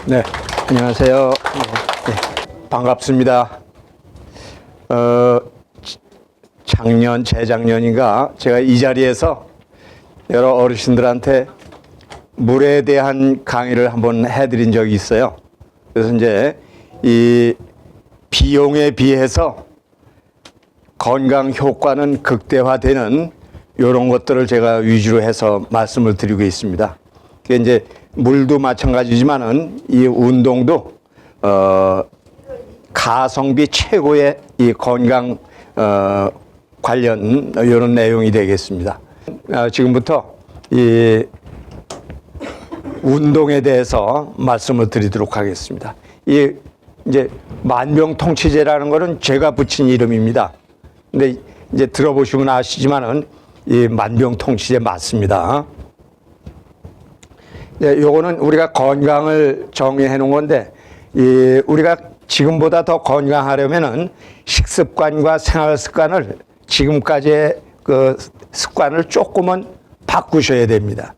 네, 안녕하세요. 네, 반갑습니다. 재작년인가 제가 이 자리에서 여러 어르신들한테 물에 대한 강의를 한번 해드린 적이 있어요. 그래서 이제 이 비용에 비해서 건강 효과는 극대화되는 이런 것들을 제가 위주로 해서 말씀을 드리고 있습니다. 그게 이제 물도 마찬가지지만은 이 운동도 가성비 최고의 이 건강 관련 이런 내용이 되겠습니다. 지금부터 이 운동에 대해서 말씀을 드리도록 하겠습니다. 이 이제 만병통치제라는 것은 제가 붙인 이름입니다. 근데 이제 들어보시면 아시지만은 이 만병통치제 맞습니다. 네, 요거는 우리가 건강을 정의해 놓은 건데, 우리가 지금보다 더 건강하려면은 식습관과 생활 습관을 지금까지의 그 습관을 조금은 바꾸셔야 됩니다.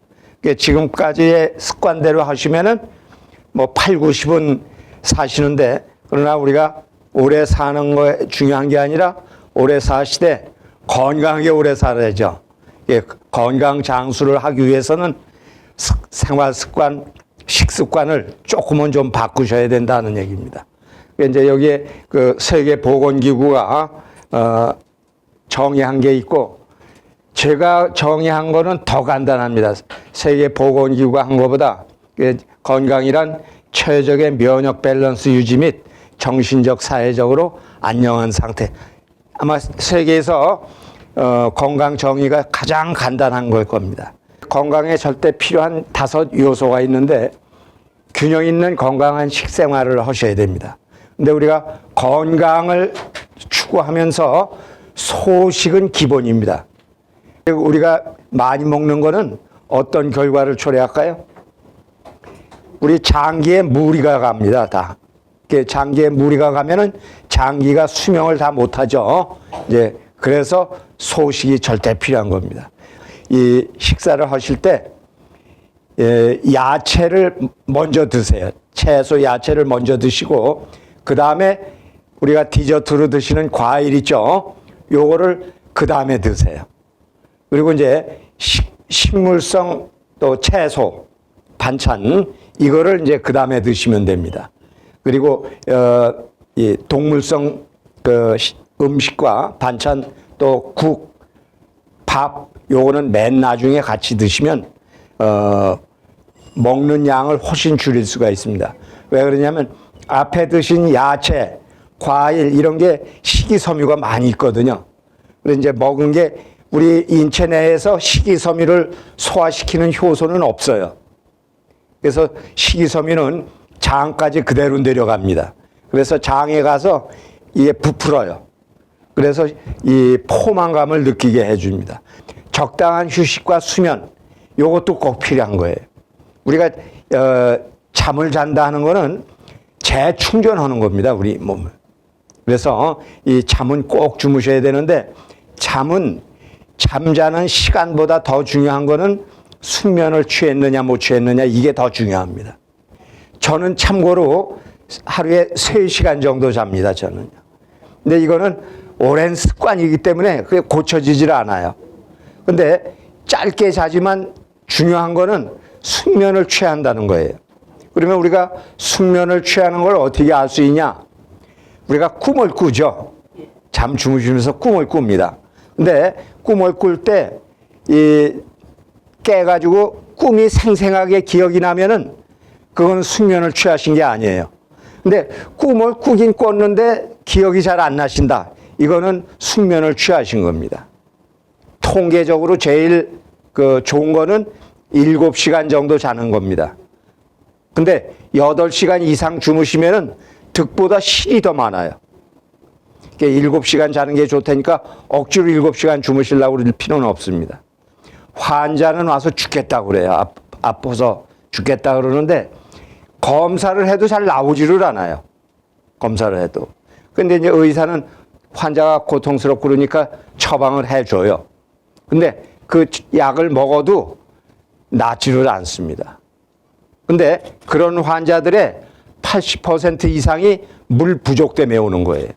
지금까지의 습관대로 하시면은 뭐 8, 90은 사시는데, 그러나 우리가 오래 사는 거에 중요한 게 아니라 오래 사시되 건강하게 오래 살아야죠. 건강 장수를 하기 위해서는 생활 습관, 식습관을 조금은 좀 바꾸셔야 된다는 얘기입니다. 이제 여기에 그 세계 보건기구가 정의한 게 있고, 제가 정의한 거는 더 간단합니다. 세계 보건기구가 한 것보다 건강이란 최적의 면역 밸런스 유지 및 정신적, 사회적으로 안녕한 상태. 아마 세계에서 건강 정의가 가장 간단한 걸 겁니다. 건강에 절대 필요한 5 요소가 있는데 균형 있는 건강한 식생활을 하셔야 됩니다. 근데 우리가 건강을 추구하면서 소식은 기본입니다. 우리가 많이 먹는 거는 어떤 결과를 초래할까요? 우리 장기에 무리가 갑니다, 다. 장기에 무리가 가면은 장기가 수명을 다 못하죠. 이제 그래서 소식이 절대 필요한 겁니다. 이 식사를 하실 때 야채를 먼저 드세요. 채소, 야채를 먼저 드시고, 그 다음에 우리가 디저트로 드시는 과일 있죠. 요거를 그 다음에 드세요. 그리고 이제 식물성 또 채소, 반찬, 이거를 이제 그 다음에 드시면 됩니다. 그리고 이 동물성 그 음식과 반찬, 또 국, 밥, 요거는 맨 나중에 같이 드시면 먹는 양을 훨씬 줄일 수가 있습니다. 왜 그러냐면 앞에 드신 야채, 과일 이런 게 식이섬유가 많이 있거든요. 그래서 이제 먹은 게 우리 인체 내에서 식이섬유를 소화시키는 효소는 없어요. 그래서 식이섬유는 장까지 그대로 내려갑니다. 그래서 장에 가서 이게 부풀어요. 그래서 이 포만감을 느끼게 해줍니다. 적당한 휴식과 수면, 요것도 꼭 필요한 거예요. 우리가 잠을 잔다 하는 거는 재충전하는 겁니다, 우리 몸을. 그래서 이 잠은 꼭 주무셔야 되는데, 잠자는 시간보다 더 중요한 거는 숙면을 취했느냐 못 취했느냐, 이게 더 중요합니다. 저는 참고로 하루에 3시간 정도 잡니다, 저는요. 근데 이거는 오랜 습관이기 때문에 그게 고쳐지질 않아요. 근데 짧게 자지만 중요한 거는 숙면을 취한다는 거예요. 그러면 우리가 숙면을 취하는 걸 어떻게 알 수 있냐? 우리가 꿈을 꾸죠. 잠 주무시면서 꿈을 꿉니다. 근데 꿈을 꿀 때 깨가지고 꿈이 생생하게 기억이 나면은 그건 숙면을 취하신 게 아니에요. 근데 꿈을 꾸긴 꿨는데 기억이 잘 안 나신다. 이거는 숙면을 취하신 겁니다. 통계적으로 제일 좋은 거는 7시간 정도 자는 겁니다. 근데 8시간 이상 주무시면은 득보다 실이 더 많아요. 7시간 자는 게 좋다니까 억지로 7시간 주무시려고 그럴 필요는 없습니다. 환자는 와서 죽겠다고 그래요. 아파서 죽겠다 그러는데 검사를 해도 잘 나오지를 않아요. 검사를 해도. 근데 이제 의사는 환자가 고통스럽고 그러니까 처방을 해줘요. 근데 그 약을 먹어도 낫지를 않습니다. 근데 그런 환자들의 80% 이상이 물 부족 때문에 오는 거예요.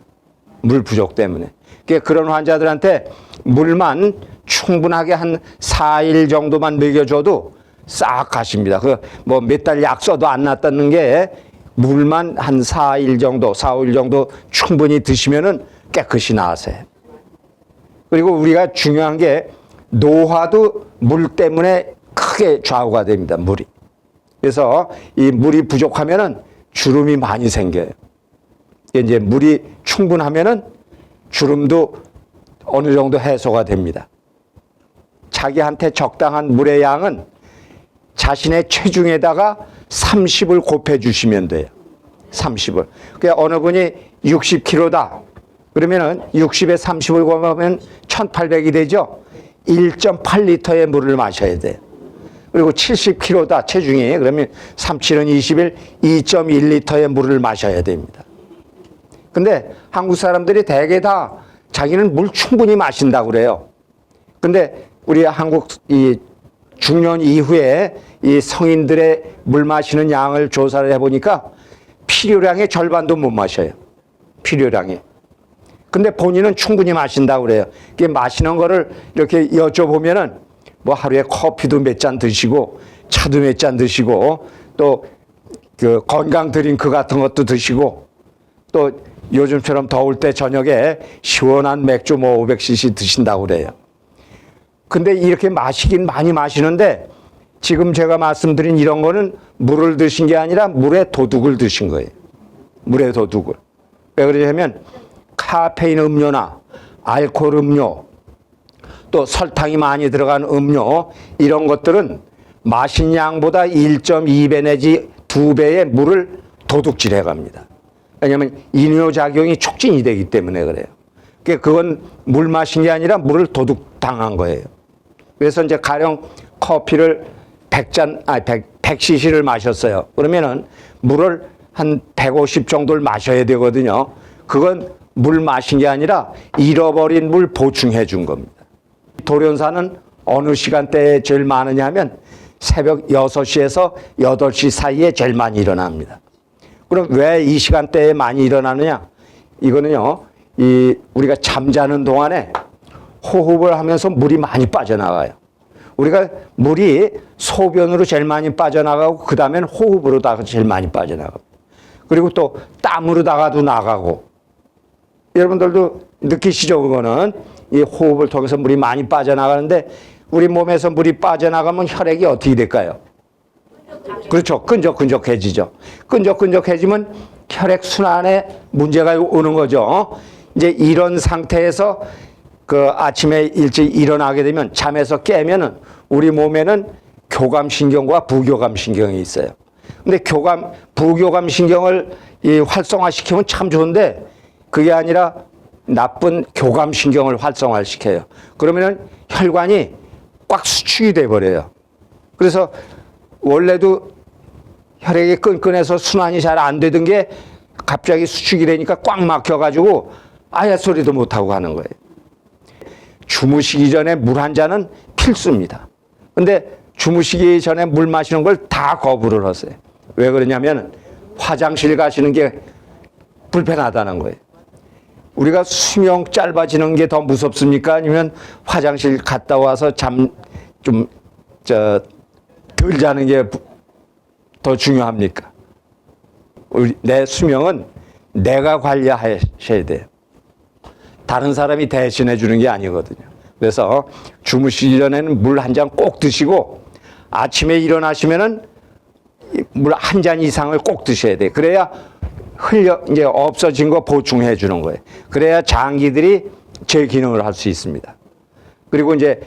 물 부족 때문에. 그러니까 그런 환자들한테 물만 충분하게 한 4일 정도만 먹여줘도 싹 가십니다. 그 뭐 몇 달 약 써도 안 낫다는 게 물만 한 4일 정도, 4, 5일 정도 충분히 드시면은 깨끗이 나으세요. 그리고 우리가 중요한 게 노화도 물 때문에 크게 좌우가 됩니다. 물이. 그래서 이 물이 부족하면은 주름이 많이 생겨요. 이제 물이 충분하면은 주름도 어느 정도 해소가 됩니다. 자기한테 적당한 물의 양은 자신의 체중에다가 30을 곱해 주시면 돼요. 30을. 그러니까 어느 분이 60kg다. 그러면은 60에 30을 곱하면 1800이 되죠. 1.8리터의 물을 마셔야 돼요. 그리고 70kg다 체중이. 그러면 37은 20일 2.1리터의 물을 마셔야 됩니다. 근데 한국 사람들이 대개 다 자기는 물 충분히 마신다고 그래요. 근데 우리 한국 이 중년 이후에 이 성인들의 물 마시는 양을 조사를 해보니까 필요량의 절반도 못 마셔요. 필요량이. 근데 본인은 충분히 마신다고 그래요. 그 마시는 거를 이렇게 여쭤보면은 뭐 하루에 커피도 몇 잔 드시고 차도 몇 잔 드시고 또 그 건강 드링크 같은 것도 드시고 또 요즘처럼 더울 때 저녁에 시원한 맥주 뭐 500cc 드신다고 그래요. 근데 이렇게 마시긴 많이 마시는데 지금 제가 말씀드린 이런 거는 물을 드신 게 아니라 물에 도둑을 드신 거예요. 물에 도둑을. 왜 그러냐면 카페인 음료나 알코올 음료 또 설탕이 많이 들어간 음료 이런 것들은 마신 양보다 1.2배 내지 2배의 물을 도둑질해 갑니다. 왜냐하면 이뇨작용이 촉진이 되기 때문에 그래요. 그건 물 마신 게 아니라 물을 도둑당한 거예요. 그래서 이제 가령 커피를 100cc를 마셨어요. 그러면은 물을 한 150 정도를 마셔야 되거든요. 그건 물 마신 게 아니라 잃어버린 물 보충해 준 겁니다. 돌연사는 어느 시간대에 제일 많으냐 하면 새벽 6시에서 8시 사이에 제일 많이 일어납니다. 그럼 왜 이 시간대에 많이 일어나느냐? 이거는요, 우리가 잠자는 동안에 호흡을 하면서 물이 많이 빠져나가요. 우리가 물이 소변으로 제일 많이 빠져나가고 그 다음엔 호흡으로다가 제일 많이 빠져나가고 그리고 또 땀으로다가도 나가고 여러분들도 느끼시죠? 그거는 이 호흡을 통해서 물이 많이 빠져나가는데 우리 몸에서 물이 빠져나가면 혈액이 어떻게 될까요? 그렇죠. 끈적끈적해지죠. 끈적끈적해지면 혈액 순환에 문제가 오는 거죠. 이제 이런 상태에서 그 아침에 일찍 일어나게 되면 잠에서 깨면은 우리 몸에는 교감신경과 부교감신경이 있어요. 근데 부교감신경을 활성화시키면 참 좋은데 그게 아니라 나쁜 교감신경을 활성화시켜요. 그러면은 혈관이 꽉 수축이 돼 버려요. 그래서 원래도 혈액이 끈끈해서 순환이 잘 안 되던 게 갑자기 수축이 되니까 꽉 막혀가지고 아예 소리도 못하고 하는 거예요. 주무시기 전에 물 한 잔은 필수입니다. 근데 주무시기 전에 물 마시는 걸 다 거부를 하세요. 왜 그러냐면 화장실 가시는 게 불편하다는 거예요. 우리가 수명 짧아지는 게 더 무섭습니까? 아니면 화장실 갔다 와서 덜 자는 게 더 중요합니까? 내 수명은 내가 관리하셔야 돼요. 다른 사람이 대신해 주는 게 아니거든요. 그래서 주무시기 전에는 물 한 잔 꼭 드시고 아침에 일어나시면은 물 한 잔 이상을 꼭 드셔야 돼요. 그래야 이제 없어진 거 보충해 주는 거예요. 그래야 장기들이 제 기능을 할 수 있습니다. 그리고 이제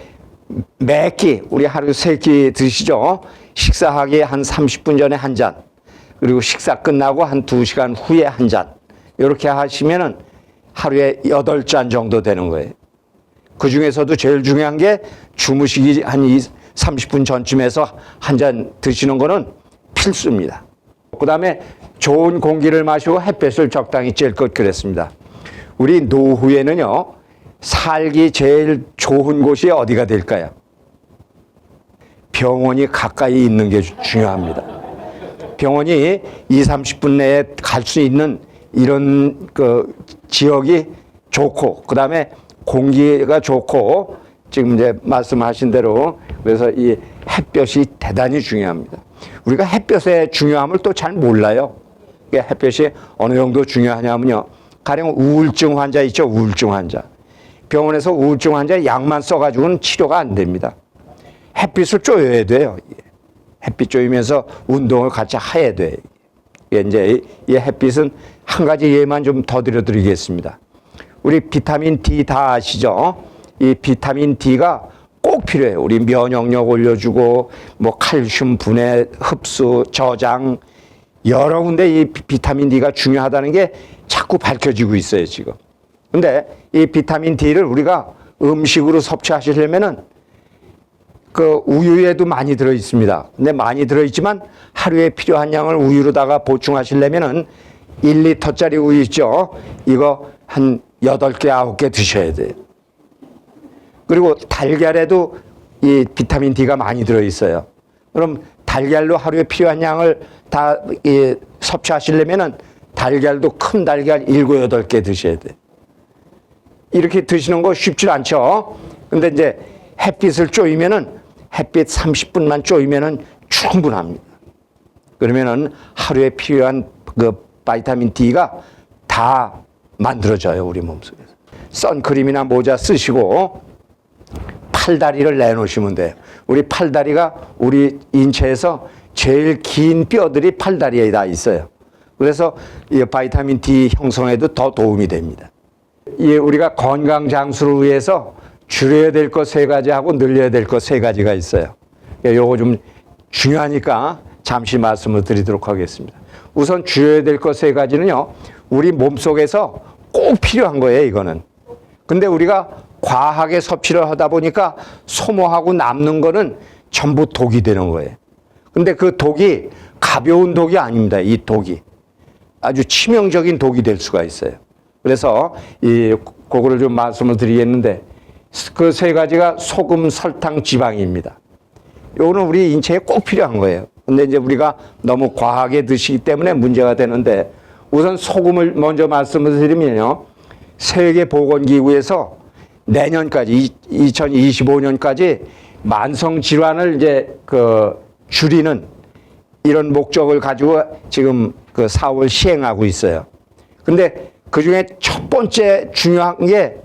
매 끼, 우리 하루 3끼 드시죠? 식사하기 한 30분 전에 한 잔, 그리고 식사 끝나고 한 2시간 후에 한 잔. 이렇게 하시면은 하루에 8잔 정도 되는 거예요. 그 중에서도 제일 중요한 게 주무시기 한 30분 전쯤에서 한 잔 드시는 거는 필수입니다. 그 다음에 좋은 공기를 마시고 햇볕을 적당히 쬐을 것 그랬습니다. 우리 노후에는요, 살기 제일 좋은 곳이 어디가 될까요? 병원이 가까이 있는 게 중요합니다. 병원이 30분 내에 갈 수 있는 이런 그 지역이 좋고, 그 다음에 공기가 좋고, 지금 이제 말씀하신 대로 그래서 이 햇볕이 대단히 중요합니다. 우리가 햇볕의 중요함을 또 잘 몰라요. 햇볕이 어느 정도 중요하냐면요. 가령 우울증 환자 있죠. 우울증 환자. 병원에서 우울증 환자 약만 써가지고는 치료가 안 됩니다. 햇빛을 쬐어야 돼요. 햇빛 쬐면서 운동을 같이 해야 돼요. 이제 이 햇빛은 한 가지 예만 좀 더 드려드리겠습니다. 우리 비타민 D 다 아시죠? 이 비타민 D가 꼭 필요해요. 우리 면역력 올려주고, 뭐 칼슘 분해, 흡수, 저장, 여러 군데 이 비타민 D가 중요하다는 게 자꾸 밝혀지고 있어요, 지금. 근데 이 비타민 D를 우리가 음식으로 섭취하시려면은 그 우유에도 많이 들어 있습니다. 근데 많이 들어 있지만 하루에 필요한 양을 우유로다가 보충하시려면은 1리터짜리 우유 있죠? 이거 한 8개, 9개 드셔야 돼요. 그리고 달걀에도 이 비타민 D가 많이 들어 있어요. 그럼 달걀로 하루에 필요한 양을 다 섭취하시려면은 달걀도 큰 달걀 7, 8개 드셔야 돼요. 이렇게 드시는 거 쉽지 않죠? 근데 이제 햇빛을 쬐면은 햇빛 30분만 쬐면은 충분합니다. 그러면은 하루에 필요한 그 비타민 D가 다 만들어져요, 우리 몸속에서. 선크림이나 모자 쓰시고 팔다리를 내놓으시면 돼요. 우리 팔다리가 우리 인체에서 제일 긴 뼈들이 팔다리에 다 있어요. 그래서 이 비타민 D 형성에도 더 도움이 됩니다. 이 우리가 건강 장수를 위해서 줄여야 될 것 3가지하고 늘려야 될 것 3가지가 있어요. 요거 좀 중요하니까 잠시 말씀을 드리도록 하겠습니다. 우선 줄여야 될 것 3가지는요. 우리 몸속에서 꼭 필요한 거예요, 이거는. 근데 우리가 과하게 섭취를 하다 보니까 소모하고 남는 거는 전부 독이 되는 거예요. 근데 그 독이 가벼운 독이 아닙니다. 이 독이 아주 치명적인 독이 될 수가 있어요. 그래서 그거를 좀 말씀을 드리겠는데 그 3가지가 소금, 설탕, 지방입니다. 요거는 우리 인체에 꼭 필요한 거예요. 근데 이제 우리가 너무 과하게 드시기 때문에 문제가 되는데 우선 소금을 먼저 말씀을 드리면요. 세계보건기구에서 내년까지 2025년까지 만성 질환을 이제 줄이는 이런 목적을 가지고 지금 4월 시행하고 있어요. 근데 그 중에 첫 번째 중요한 게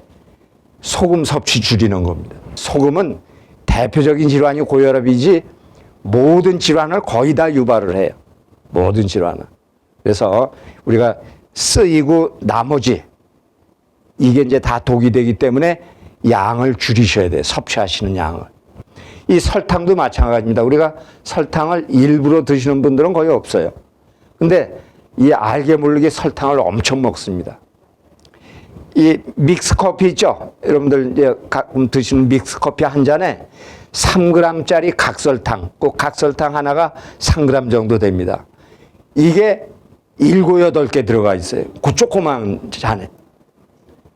소금 섭취 줄이는 겁니다. 소금은 대표적인 질환이 고혈압이지 모든 질환을 거의 다 유발을 해요. 모든 질환을. 그래서 우리가 쓰이고 나머지 이게 이제 다 독이 되기 때문에 양을 줄이셔야 돼요. 섭취하시는 양을. 이 설탕도 마찬가지입니다. 우리가 설탕을 일부러 드시는 분들은 거의 없어요. 근데 이 알게 모르게 설탕을 엄청 먹습니다. 이 믹스커피 있죠? 여러분들 이제 가끔 드시는 믹스커피 한 잔에 3g짜리 각설탕, 그 각설탕 하나가 3g 정도 됩니다. 이게 7, 8개 들어가 있어요. 그 조그만 잔에.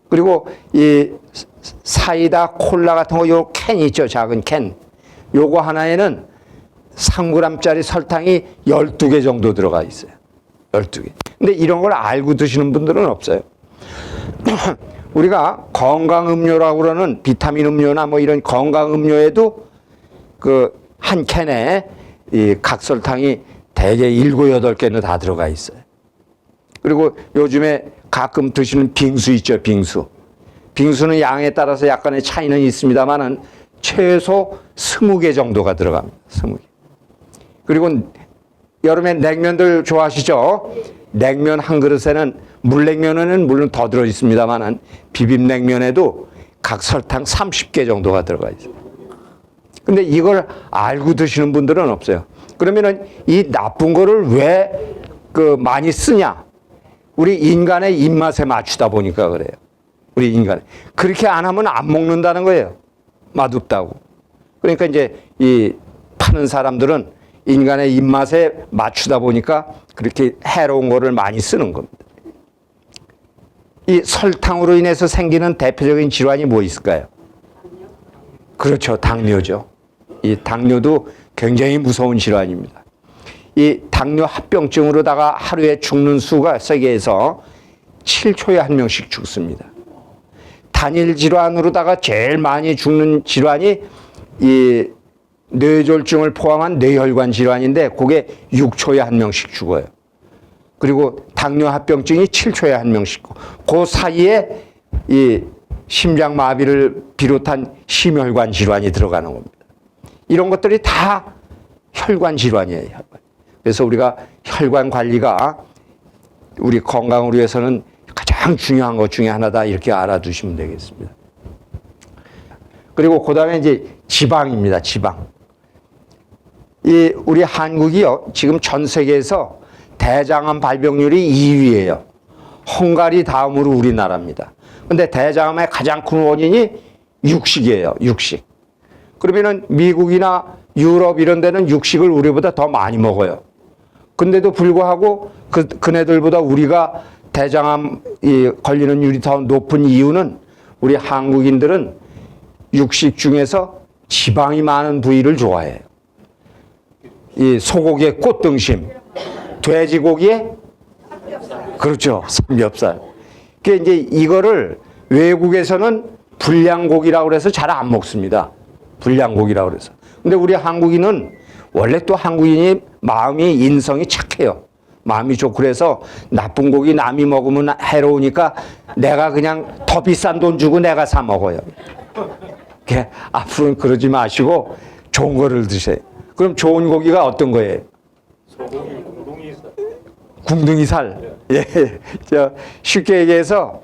그리고 이 사이다, 콜라 같은 거, 요 캔 있죠? 작은 캔. 요거 하나에는 3g짜리 설탕이 12개 정도 들어가 있어요. 12개. 근데 이런 걸 알고 드시는 분들은 없어요. 우리가 건강음료라고 그러는 비타민 음료나 뭐 이런 건강음료에도 그 한 캔에 이 각설탕이 대개 7, 8개는 다 들어가 있어요. 그리고 요즘에 가끔 드시는 빙수 있죠, 빙수. 빙수는 양에 따라서 약간의 차이는 있습니다만은 최소 20개 정도가 들어갑니다. 20개. 그리고 여름에 냉면들 좋아하시죠? 냉면 한 그릇에는 물냉면에는 물론 더 들어 있습니다만은 비빔냉면에도 각설탕 30개 정도가 들어가 있어요. 근데 이걸 알고 드시는 분들은 없어요. 그러면은 이 나쁜 거를 왜 많이 쓰냐? 우리 인간의 입맛에 맞추다 보니까 그래요. 우리 인간. 그렇게 안 하면 안 먹는다는 거예요. 맛없다고. 그러니까 이제 이 파는 사람들은 인간의 입맛에 맞추다 보니까 그렇게 해로운 거를 많이 쓰는 겁니다. 이 설탕으로 인해서 생기는 대표적인 질환이 뭐 있을까요? 그렇죠. 당뇨죠. 이 당뇨도 굉장히 무서운 질환입니다. 이 당뇨 합병증으로다가 하루에 죽는 수가 세계에서 7초에 한 명씩 죽습니다. 단일 질환으로다가 제일 많이 죽는 질환이 이 뇌졸중을 포함한 뇌혈관 질환인데 그게 6초에 한 명씩 죽어요. 그리고 당뇨 합병증이 7초에 한 명씩. 그 사이에 이 심장마비를 비롯한 심혈관 질환이 들어가는 겁니다. 이런 것들이 다 혈관 질환이에요. 그래서 우리가 혈관 관리가 우리 건강을 위해서는 가장 중요한 것 중에 하나다 이렇게 알아두시면 되겠습니다. 그리고 그다음에 이제 지방입니다. 지방. 이 우리 한국이요 지금 전 세계에서 대장암 발병률이 2위예요. 헝가리 다음으로 우리나라입니다. 근데 대장암의 가장 큰 원인이 육식이에요. 육식. 그러면은 미국이나 유럽 이런 데는 육식을 우리보다 더 많이 먹어요. 근데도 불구하고 그네들보다 우리가 대장암이 걸리는 율이 더 높은 이유는 우리 한국인들은 육식 중에서 지방이 많은 부위를 좋아해요. 이 소고기의 꽃등심, 돼지고기의 그렇죠. 삼겹살. 그 이제 이거를 외국에서는 불량고기라고 그래서 잘 안 먹습니다. 불량고기라고 그래서. 근데 우리 한국인은 원래 또 한국인이 마음이 인성이 착해요. 마음이 좋고 그래서 나쁜 고기 남이 먹으면 해로우니까 내가 그냥 더 비싼 돈 주고 내가 사 먹어요. 앞으로는 그러지 마시고 좋은 거를 드세요. 그럼 좋은 고기가 어떤 거예요? 소고기 궁둥이살. 궁둥이살. 예. 저 쉽게 얘기해서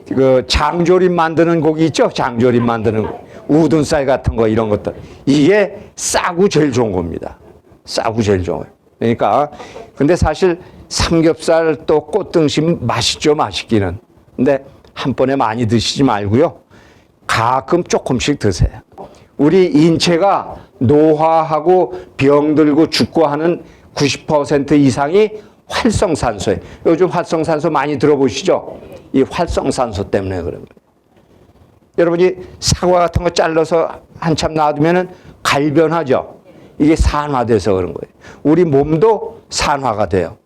그 장조림 만드는 고기 있죠? 장조림 만드는 거. 우둔살 같은 거 이런 것들. 이게 싸고 제일 좋은 겁니다. 싸고 제일 좋은 거예요. 그러니까 근데 사실 삼겹살 또 꽃등심 맛있죠, 맛있기는. 근데 한 번에 많이 드시지 말고요. 가끔 조금씩 드세요. 우리 인체가 노화하고 병들고 죽고 하는 90% 이상이 활성산소예요. 요즘 활성산소 많이 들어보시죠? 이 활성산소 때문에 그런 거예요. 여러분이 사과 같은 거 잘라서 한참 놔두면은 갈변하죠? 이게 산화돼서 그런 거예요. 우리 몸도 산화가 돼요.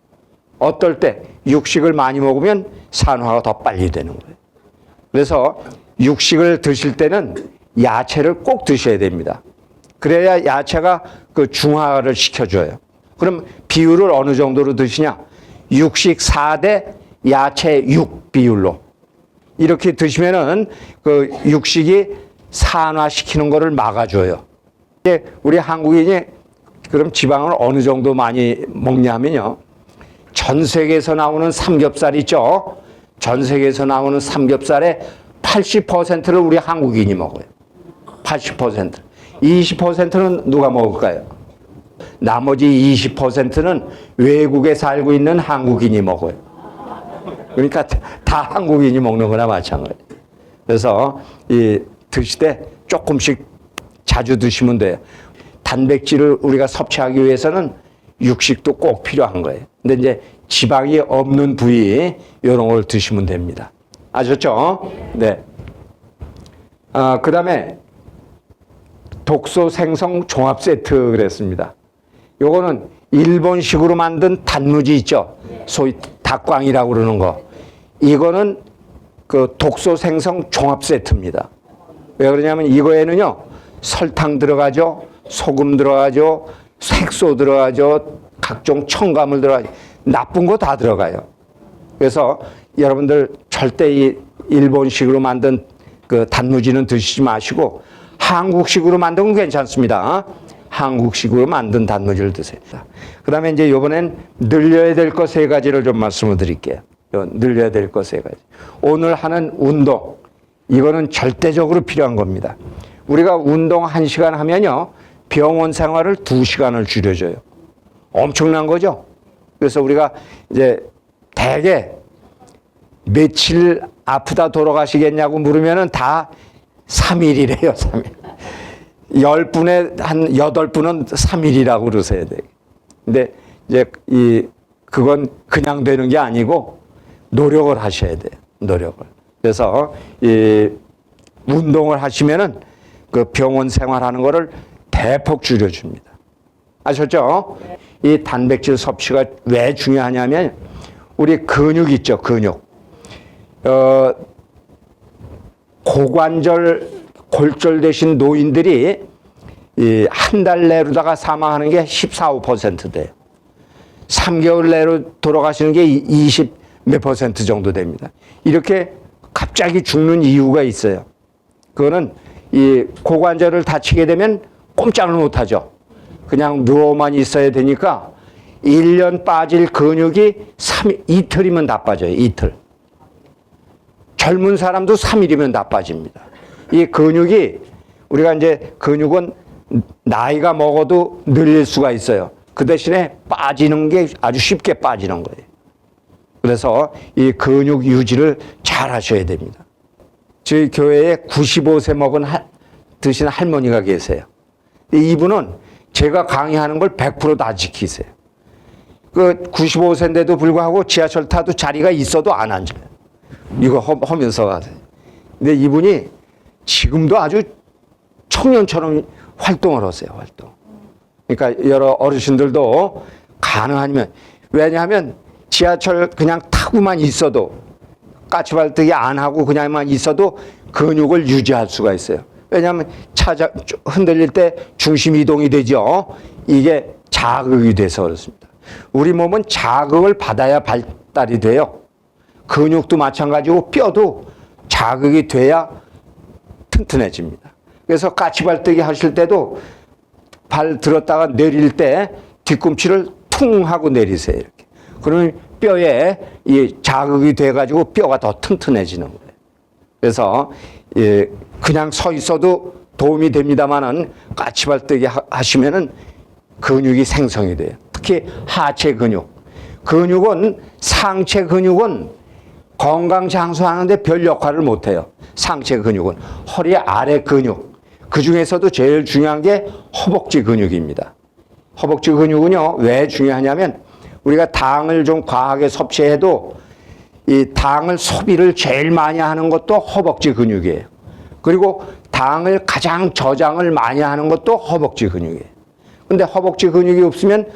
어떨 때 육식을 많이 먹으면 산화가 더 빨리 되는 거예요. 그래서 육식을 드실 때는 야채를 꼭 드셔야 됩니다. 그래야 야채가 그 중화를 시켜줘요. 그럼 비율을 어느 정도로 드시냐? 육식 4대 야채 6 비율로. 이렇게 드시면은 그 육식이 산화시키는 거를 막아줘요. 이제 우리 한국인이 그럼 지방을 어느 정도 많이 먹냐면요. 전 세계에서 나오는 삼겹살 있죠? 전 세계에서 나오는 삼겹살의 80%를 우리 한국인이 먹어요. 80%. 20%는 누가 먹을까요? 나머지 20%는 외국에 살고 있는 한국인이 먹어요. 그러니까 다 한국인이 먹는 거나 마찬가지. 그래서 이 드실 때 조금씩 자주 드시면 돼요. 단백질을 우리가 섭취하기 위해서는 육식도 꼭 필요한 거예요. 근데 이제 지방이 없는 부위 이런 걸 드시면 됩니다. 아셨죠? 네. 그다음에 독소 생성 종합 세트 그랬습니다. 요거는 일본식으로 만든 단무지 있죠? 소위 닭광이라고 그러는 거. 이거는 그 독소 생성 종합 세트입니다. 왜 그러냐면 이거에는요, 설탕 들어가죠, 소금 들어가죠, 색소 들어가죠, 각종 첨가물 들어가죠. 나쁜 거 다 들어가요. 그래서 여러분들 절대 이 일본식으로 만든 그 단무지는 드시지 마시고 한국식으로 만든 건 괜찮습니다. 한국식으로 만든 단무지를 드세요. 그 다음에 이제 이번엔 늘려야 될 것 세 가지를 좀 말씀을 드릴게요. 늘려야 될 것 세 가지. 오늘 하는 운동, 이거는 절대적으로 필요한 겁니다. 우리가 운동 1시간 하면요, 병원 생활을 2시간을 줄여줘요. 엄청난 거죠? 그래서 우리가 이제 대개 며칠 아프다 돌아가시겠냐고 물으면은 다 3일이래요, 3일. 10분에 한 8분은 3일이라고 그러셔야 돼요. 근데 이제 그건 그냥 되는 게 아니고 노력을 하셔야 돼요. 노력을. 그래서 이 운동을 하시면은 그 병원 생활하는 거를 대폭 줄여줍니다. 아셨죠? 이 단백질 섭취가 왜 중요하냐면 우리 근육 있죠, 근육. 고관절, 골절 되신 노인들이 이 한 달 내로다가 사망하는 게 14, 5% 돼요. 3개월 내로 돌아가시는 게 20 몇 퍼센트 정도 됩니다. 이렇게 갑자기 죽는 이유가 있어요. 그거는 이 고관절을 다치게 되면 꼼짝을 못 하죠. 그냥 누워만 있어야 되니까 1년 빠질 근육이 이틀이면 다 빠져요. 이틀. 젊은 사람도 3일이면 다 빠집니다. 이 근육이 우리가 이제 근육은 나이가 먹어도 늘릴 수가 있어요. 그 대신에 빠지는 게 아주 쉽게 빠지는 거예요. 그래서 이 근육 유지를 잘 하셔야 됩니다. 저희 교회에 95세 드신 할머니가 계세요. 이분은 제가 강의하는 걸 100% 다 지키세요. 그 95세인데도 불구하고 지하철 타도 자리가 있어도 안 앉아요. 이거 하면서 가세요. 근데 이분이 지금도 아주 청년처럼 활동을 하세요, 활동. 그러니까 여러 어르신들도 가능하면, 왜냐하면 지하철 그냥 타고만 있어도 까치발뜨기 안 하고 그냥만 있어도 근육을 유지할 수가 있어요. 왜냐하면 차 흔들릴 때 중심 이동이 되죠. 이게 자극이 돼서 그렇습니다. 우리 몸은 자극을 받아야 발달이 돼요. 근육도 마찬가지고 뼈도 자극이 돼야 튼튼해집니다. 그래서 까치발뜨기 하실 때도 발 들었다가 내릴 때 뒤꿈치를 퉁 하고 내리세요. 이렇게. 그러면 뼈에 이 자극이 돼가지고 뼈가 더 튼튼해지는 거예요. 그래서 그냥 서 있어도 도움이 됩니다만은 까치발뜨기 하시면은 근육이 생성이 돼요. 특히 하체 근육. 상체 근육은 건강 장수하는데 별 역할을 못 해요. 상체 근육은 허리 아래 근육. 그 중에서도 제일 중요한 게 허벅지 근육입니다. 허벅지 근육은요, 왜 중요하냐면 우리가 당을 좀 과하게 섭취해도 이 당을 소비를 제일 많이 하는 것도 허벅지 근육이에요. 그리고 당을 가장 저장을 많이 하는 것도 허벅지 근육이에요. 근데 허벅지 근육이 없으면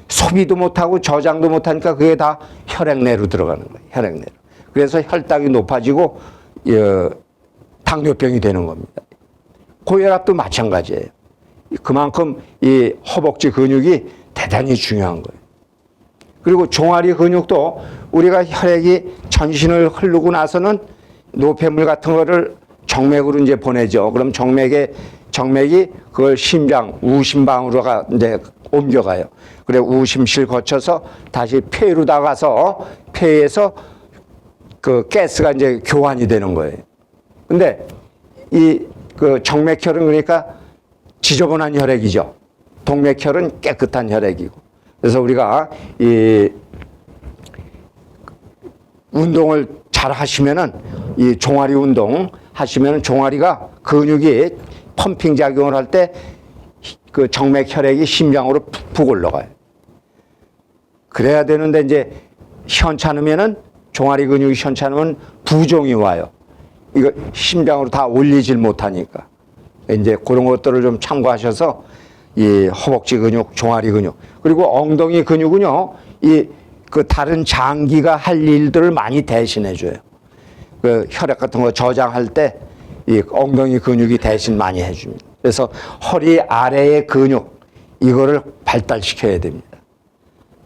소비도 못하고 저장도 못하니까 그게 다 혈액내로 들어가는 거예요. 혈액내로. 그래서 혈당이 높아지고 당뇨병이 되는 겁니다. 고혈압도 마찬가지예요. 그만큼 이 허벅지 근육이 대단히 중요한 거예요. 그리고 종아리 근육도 우리가 혈액이 전신을 흐르고 나서는 노폐물 같은 거를 정맥으로 이제 보내죠. 그럼 정맥이 그걸 심장, 우심방으로 이제 옮겨가요. 그래 우심실 거쳐서 다시 폐로 나가서 폐에서 그 가스가 이제 교환이 되는 거예요. 근데 그 정맥혈은 그러니까 지저분한 혈액이죠. 동맥혈은 깨끗한 혈액이고. 그래서 우리가 이 운동을 잘 하시면은 이 종아리 운동 하시면은 종아리가 근육이 펌핑 작용을 할 때 그 정맥 혈액이 심장으로 푹푹 올라가요. 그래야 되는데 이제 현찮으면은 종아리 근육이 현찮으면 부종이 와요. 이거 심장으로 다 올리질 못하니까. 이제 그런 것들을 좀 참고하셔서 이 허벅지 근육, 종아리 근육, 그리고 엉덩이 근육은요, 그 다른 장기가 할 일들을 많이 대신해 줘요. 그 혈액 같은 거 저장할 때 이 엉덩이 근육이 대신 많이 해줍니다. 그래서 허리 아래의 근육, 이거를 발달시켜야 됩니다.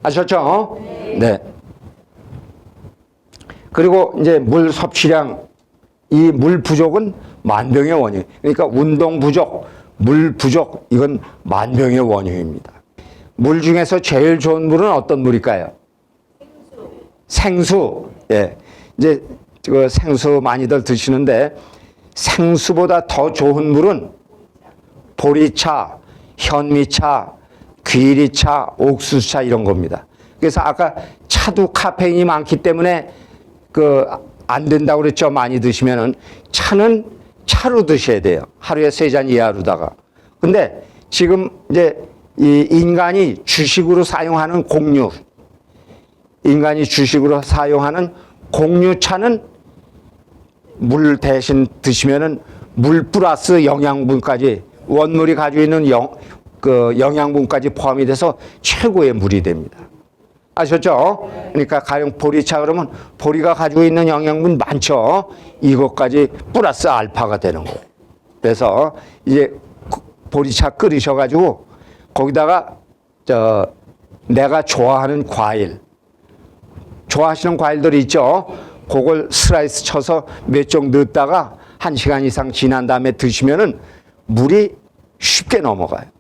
아셨죠? 네. 그리고 이제 물 섭취량, 이 물 부족은 만병의 원인. 그러니까 운동 부족, 물 부족, 이건 만병의 원인입니다. 물 중에서 제일 좋은 물은 어떤 물일까요? 생수. 예. 이제 그 생수 많이들 드시는데 생수보다 더 좋은 물은 보리차, 현미차, 귀리차, 옥수수차 이런 겁니다. 그래서 아까 차도 카페인이 많기 때문에 안 된다고 그랬죠. 많이 드시면은. 차는 차로 드셔야 돼요. 하루에 3잔 이하로다가. 근데 지금 이제 이 인간이 주식으로 사용하는 공유차는 물 대신 드시면은 물 플러스 영양분까지 원물이 가지고 있는 그 영양분까지 포함이 돼서 최고의 물이 됩니다. 아셨죠? 그러니까 가령 보리차 그러면 보리가 가지고 있는 영양분 많죠. 이것까지 플러스 알파가 되는 거예요. 그래서 이제 보리차 끓이셔가지고 거기다가 내가 좋아하는 과일, 좋아하시는 과일들이 있죠. 그걸 슬라이스 쳐서 몇 종 넣었다가 1시간 이상 지난 다음에 드시면은 물이 쉽게 넘어가요.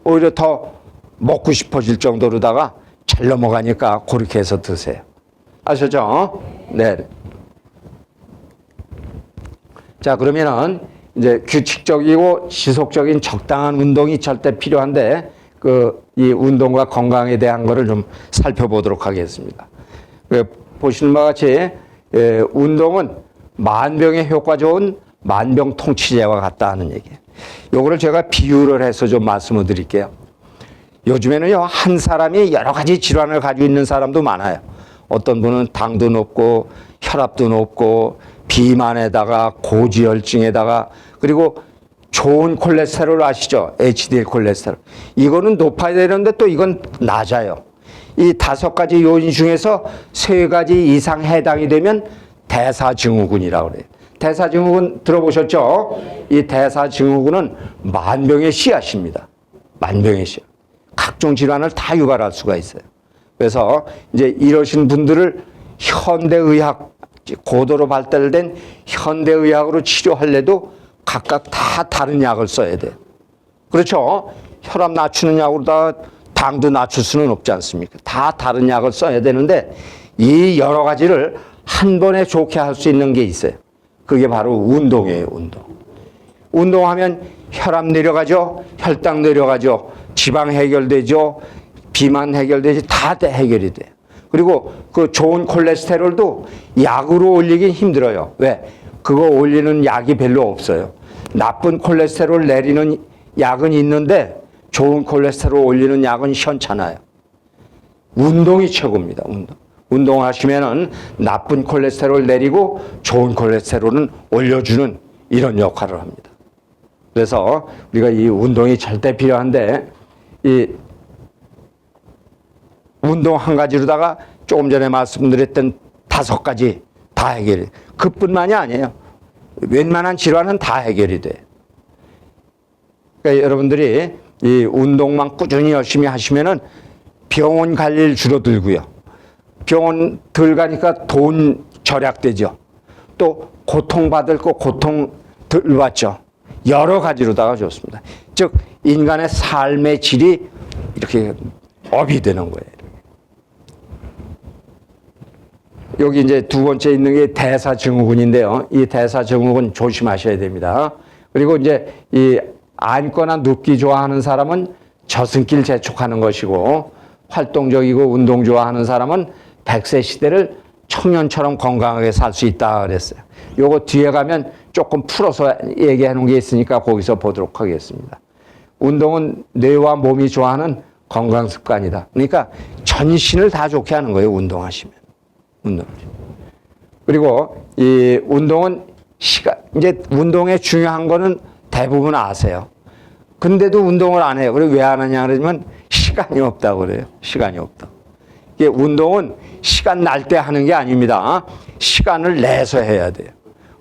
오히려 더 먹고 싶어질 정도로다가 잘 넘어가니까 그렇게 해서 드세요. 아셨죠? 네. 자, 그러면은 이제 규칙적이고 지속적인 적당한 운동이 절대 필요한데 이 운동과 건강에 대한 거를 좀 살펴보도록 하겠습니다. 보시는 바와 같이 운동은 만병에 효과 좋은 만병통치제와 같다 하는 얘기예요. 요거를 제가 비유를 해서 좀 말씀을 드릴게요. 요즘에는요, 한 사람이 여러 가지 질환을 가지고 있는 사람도 많아요. 어떤 분은 당도 높고 혈압도 높고 비만에다가 고지혈증에다가 그리고 좋은 콜레스테롤 아시죠? HDL 콜레스테롤. 이거는 높아야 되는데 또 이건 낮아요. 이 5가지 요인 중에서 3가지 이상 해당이 되면 대사증후군이라고 그래요. 대사증후군 들어보셨죠? 이 대사증후군은 만병의 씨앗입니다. 만병의 씨앗. 각종 질환을 다 유발할 수가 있어요. 그래서 이제 이러신 분들을 현대의학, 고도로 발달된 현대의학으로 치료하려도 각각 다 다른 약을 써야 돼요. 그렇죠? 혈압 낮추는 약으로 다 당도 낮출 수는 없지 않습니까? 다 다른 약을 써야 되는데 이 여러 가지를 한 번에 좋게 할 수 있는 게 있어요. 그게 바로 운동이에요, 운동. 운동하면 혈압 내려가죠, 혈당 내려가죠, 지방 해결되죠, 비만 해결되죠, 다 해결이 돼요. 그리고 그 좋은 콜레스테롤도 약으로 올리긴 힘들어요. 왜? 그거 올리는 약이 별로 없어요. 나쁜 콜레스테롤 내리는 약은 있는데 좋은 콜레스테롤 올리는 약은 현찮아요. 운동이 최고입니다. 운동하시면은 나쁜 콜레스테롤 내리고 좋은 콜레스테롤은 올려주는 이런 역할을 합니다. 그래서 우리가 이 운동이 절대 필요한데 이 운동 한 가지로다가 조금 전에 말씀드렸던 5가지 다 해결이. 그뿐만이 아니에요. 웬만한 질환은 다 해결이 돼요. 그러니까 여러분들이 이 운동만 꾸준히 열심히 하시면은 병원 갈 일 줄어들고요. 병원 덜 가니까 돈 절약되죠. 또 고통받을 거 고통 덜 받죠. 여러 가지로다가 좋습니다. 즉 인간의 삶의 질이 이렇게 업이 되는 거예요. 여기 이제 2번째 있는 게 대사증후군인데요. 이 대사증후군 조심하셔야 됩니다. 그리고 이제 이 앉거나 눕기 좋아하는 사람은 저승길 재촉하는 것이고 활동적이고 운동 좋아하는 사람은 100세 시대를 청년처럼 건강하게 살 수 있다 그랬어요. 요거 뒤에 가면 조금 풀어서 얘기해 놓은 게 있으니까 거기서 보도록 하겠습니다. 운동은 뇌와 몸이 좋아하는 건강 습관이다. 그러니까 전신을 다 좋게 하는 거예요. 운동하시면. 그리고 이 운동은 이제 운동의 중요한 거는 대부분 아세요. 근데도 운동을 안 해요. 그리고 왜 안 하냐 그러면 시간이 없다고 그래요. 시간이 없다. 이게 운동은 시간 날 때 하는 게 아닙니다. 시간을 내서 해야 돼요.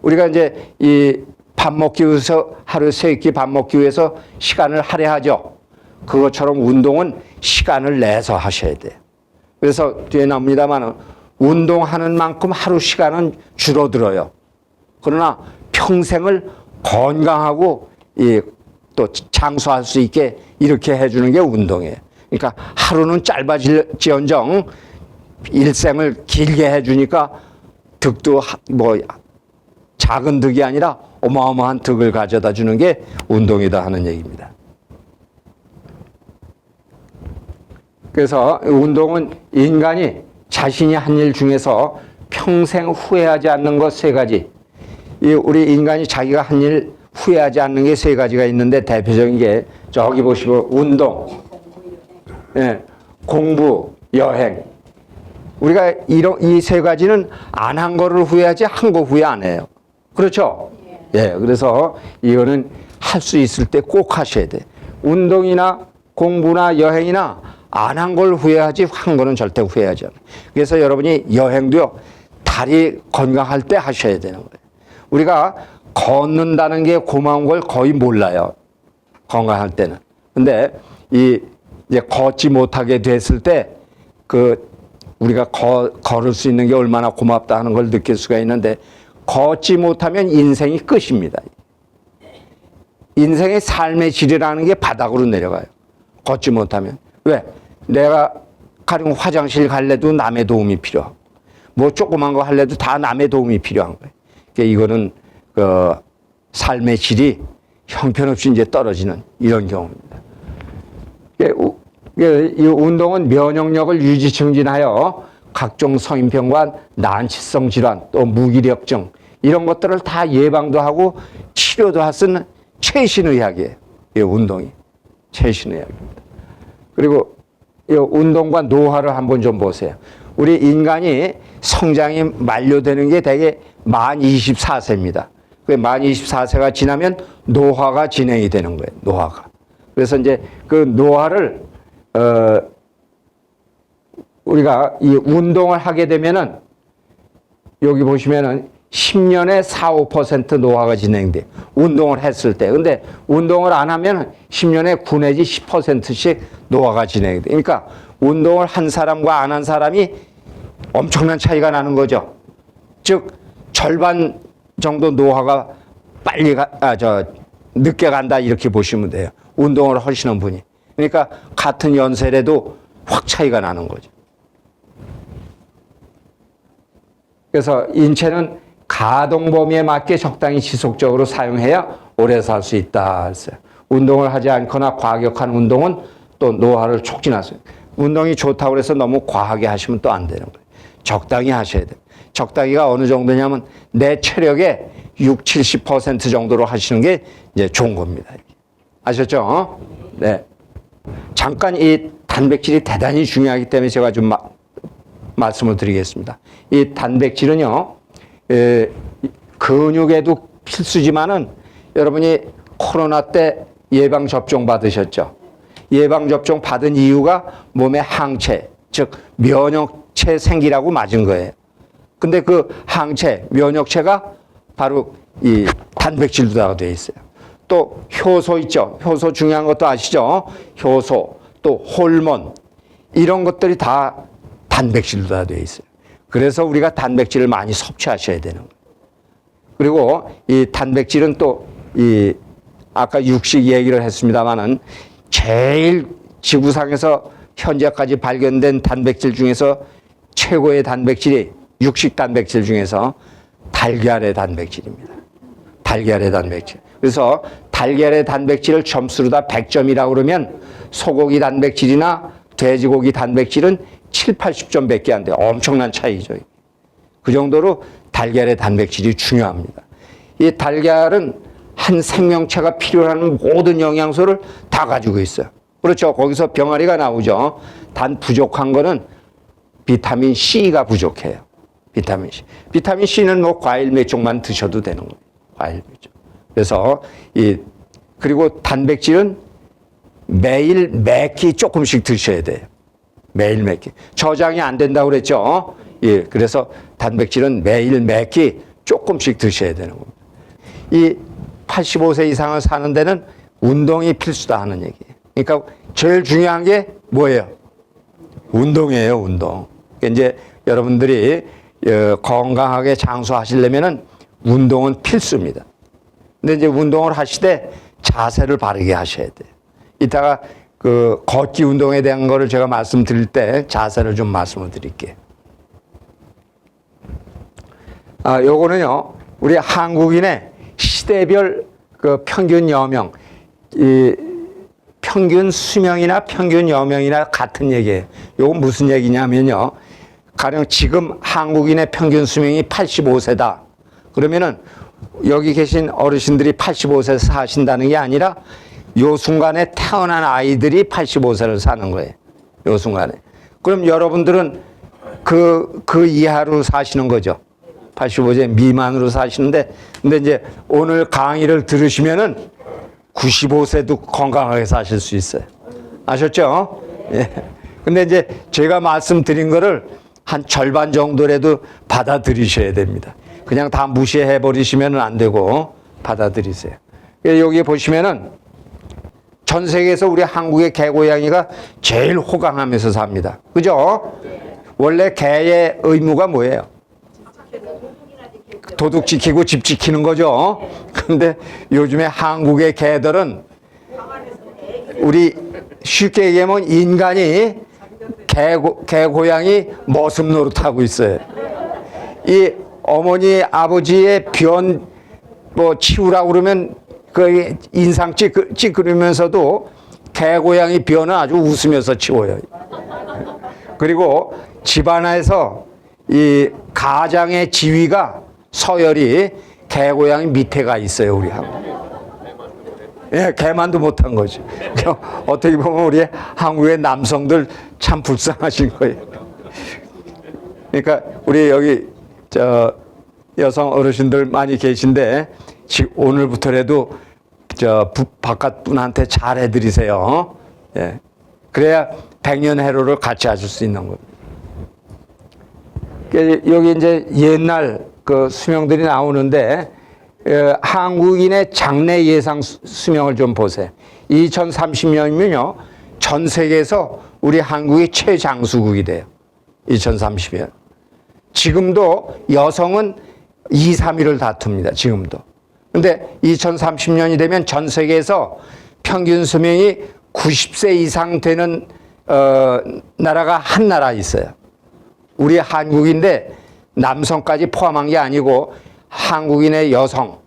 우리가 이제 이 밥 먹기 위해서 하루 3끼 밥 먹기 위해서 시간을 할애하죠. 그것처럼 운동은 시간을 내서 하셔야 돼요. 그래서 뒤에 나옵니다만 운동하는 만큼 하루 시간은 줄어들어요. 그러나 평생을 건강하고 또 장수할 수 있게 이렇게 해주는 게 운동이에요. 그러니까 하루는 짧아질지언정 일생을 길게 해주니까 득도 뭐 작은 득이 아니라 어마어마한 득을 가져다 주는 게 운동이다 하는 얘기입니다. 그래서 운동은 인간이 자신이 한 일 중에서 평생 후회하지 않는 것 3가지. 우리 인간이 자기가 한 일 후회하지 않는 게 3가지가 있는데 대표적인 게 저기 보시고 운동, 공부, 여행. 우리가 이 3가지는 안 한 거를 후회하지 한 거 후회 안 해요. 그렇죠? 예. 그래서 이거는 할 수 있을 때 꼭 하셔야 돼. 운동이나 공부나 여행이나 안 한 걸 후회하지 한 거는 절대 후회하지 않아요. 그래서 여러분이 여행도요, 다리 건강할 때 하셔야 되는 거예요. 우리가 걷는다는 게 고마운 걸 거의 몰라요. 건강할 때는. 근데 이제 걷지 못하게 됐을 때 우리가 걸을 수 있는 게 얼마나 고맙다 하는 걸 느낄 수가 있는데, 걷지 못하면 인생이 끝입니다. 인생의 삶의 질이라는 게 바닥으로 내려가요. 걷지 못하면. 왜? 내가 가령 화장실 갈래도 남의 도움이 필요하고, 뭐 조그만 거 할래도 다 남의 도움이 필요한 거예요. 그러니까 이거는 삶의 질이 형편없이 이제 떨어지는 이런 경우입니다. 이 운동은 면역력을 유지 증진하여 각종 성인병과 난치성 질환, 또 무기력증 이런 것들을 다 예방도 하고 치료도 할 수 있는 최신의학이에요. 이 운동이 최신의학입니다. 그리고 이 운동과 노화를 한번 좀 보세요. 우리 인간이 성장이 만료되는 게 대개 만 24세입니다. 만 24세가 지나면 노화가 진행이 되는 거예요. 노화가. 그래서 이제 그 노화를 우리가 이 운동을 하게 되면은 여기 보시면은 10년에 4, 5% 노화가 진행돼요. 운동을 했을 때. 근데 운동을 안 하면 10년에 9 내지 10%씩 노화가 진행이 돼요. 그러니까 운동을 한 사람과 안 한 사람이 엄청난 차이가 나는 거죠. 즉 절반 정도 노화가 늦게 간다 이렇게 보시면 돼요. 운동을 하시는 분이. 그러니까 같은 연세라도 확 차이가 나는 거죠. 그래서 인체는 가동 범위에 맞게 적당히 지속적으로 사용해야 오래 살 수 있다 했어요. 운동을 하지 않거나 과격한 운동은 또 노화를 촉진할 수 있어요. 운동이 좋다고 해서 너무 과하게 하시면 또 안 되는 거예요. 적당히 하셔야 돼요. 적당히가 어느 정도냐면 내 체력의 6, 70% 정도로 하시는 게 이제 좋은 겁니다. 아셨죠? 네. 잠깐 이 단백질이 대단히 중요하기 때문에 제가 좀 말씀을 드리겠습니다. 이 단백질은요, 근육에도 필수지만은 여러분이 코로나 때 예방접종 받으셨죠? 예방접종 받은 이유가 몸에 항체, 즉 면역체 생기라고 맞은 거예요. 근데 그 항체, 면역체가 바로 이 단백질로다가 되어 있어요. 또 효소 있죠? 효소 중요한 것도 아시죠? 효소, 또 호르몬 이런 것들이 다 단백질로다가 되어 있어요. 그래서 우리가 단백질을 많이 섭취하셔야 되는 거예요. 그리고 이 단백질은 또 아까 육식 얘기를 했습니다마는 제일 지구상에서 현재까지 발견된 단백질 중에서 최고의 단백질이 육식 단백질 중에서 달걀의 단백질입니다. 달걀의 단백질. 그래서 달걀의 단백질을 점수로 다 100점이라고 그러면 소고기 단백질이나 돼지고기 단백질은 7, 80점 밖에 안 돼요. 엄청난 차이죠. 그 정도로 달걀의 단백질이 중요합니다. 이 달걀은 한 생명체가 필요한 모든 영양소를 다 가지고 있어요. 그렇죠. 거기서 병아리가 나오죠. 단 부족한 거는 비타민 C가 부족해요. 비타민 C. 비타민 C는 뭐 과일 몇 종만 드셔도 되는 거예요. 과일 몇 종. 그래서 그리고 단백질은 매일 몇 끼 조금씩 드셔야 돼요. 매일 몇 끼. 저장이 안 된다고 그랬죠. 예. 그래서 단백질은 매일 몇 끼 조금씩 드셔야 되는 겁니다. 이 85세 이상을 사는 데는 운동이 필수다 하는 얘기예요. 그러니까 제일 중요한 게 뭐예요? 운동이에요, 운동. 그러니까 이제 여러분들이 건강하게 장수하시려면은 운동은 필수입니다. 근데 이제 운동을 하실 때 자세를 바르게 하셔야 돼요. 이따가 그 걷기 운동에 대한 거를 제가 말씀드릴 때 자세를 좀 말씀을 드릴게요. 요거는요, 우리 한국인의 시대별 그 평균 여명, 평균 수명이나 평균 여명이나 같은 얘기예요. 요건 무슨 얘기냐면요. 가령 지금 한국인의 평균 수명이 85세다. 그러면은 여기 계신 어르신들이 85세 사신다는 게 아니라 요 순간에 태어난 아이들이 85세를 사는 거예요. 요 순간에. 그럼 여러분들은 그 이하로 사시는 거죠. 85세 미만으로 사시는데, 근데 이제 오늘 강의를 들으시면은 95세도 건강하게 사실 수 있어요. 아셨죠? 예. 근데 이제 제가 말씀드린 거를 한 절반 정도라도 받아들이셔야 됩니다. 그냥 다 무시해 버리시면 안 되고 받아들이세요. 여기 보시면은 전 세계에서 우리 한국의 개고양이가 제일 호강하면서 삽니다. 그죠? 원래 개의 의무가 뭐예요? 도둑 지키고 집 지키는 거죠. 근데 요즘에 한국의 개들은 우리 쉽게 얘기하면 인간이 개고양이 모습 노릇하고 있어요. 이 어머니 아버지의 변 뭐 치우라고 그러면 그 인상 찌그리면서도 개고양이 변은 아주 웃으면서 치워요. 그리고 집안에서 이 가장의 지위가 서열이 개고양이 밑에 가 있어요, 우리하고. 예, 개만도 못한 거죠. 어떻게 보면 우리 한국의 남성들 참 불쌍하신 거예요. 그러니까 우리 여기 여성 어르신들 많이 계신데 오늘부터라도 바깥 분한테 잘 해드리세요. 예, 그래야 백년해로를 같이 하실 수 있는 겁니다. 여기 이제 옛날 그 수명들이 나오는데 한국인의 장래 예상 수명을 좀 보세요. 2030년이면요 전 세계에서 우리 한국이 최장수국이 돼요. 2030년. 지금도 여성은 2, 3위를 다툽니다. 지금도. 근데 2030년이 되면 전 세계에서 평균 수명이 90세 이상 되는 나라가 한 나라 있어요. 우리 한국인데 남성까지 포함한 게 아니고 한국인의 여성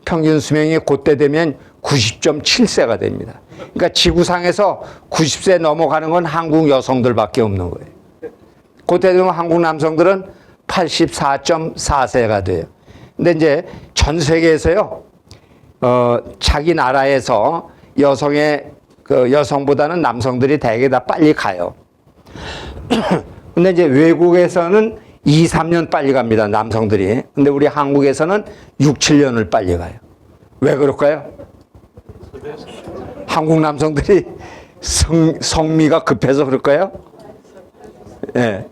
평균 수명이 그때 되면 90.7세가 됩니다. 그러니까 지구상에서 90세 넘어가는 건 한국 여성들밖에 없는 거예요. 그때 되면 한국 남성들은 84.4세가 돼요. 근데 이제 전 세계에서요, 자기 나라에서 여성보다는 남성들이 대개 다 빨리 가요. 근데 이제 외국에서는 2, 3년 빨리 갑니다, 남성들이. 근데 우리 한국에서는 6, 7년을 빨리 가요. 왜 그럴까요? 한국 남성들이 성미가 급해서 그럴까요? 예.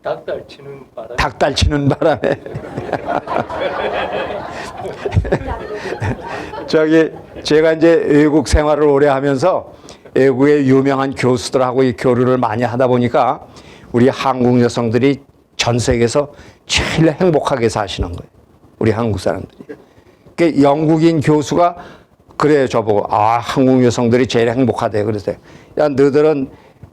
닭달 치는 바람에. 닭달 치는 바람에. 제가 이제 외국 생활을 오래 하면서 외국의 유명한 교수들하고 이 교류를 많이 하다 보니까 우리 한국 여성들이 전 세계에서 제일 행복하게 사시는 거예요. 우리 한국 사람들이. 그 영국인 교수가 그래요, 저보고. 한국 여성들이 제일 행복하대. 그랬어요. 야, 너희들은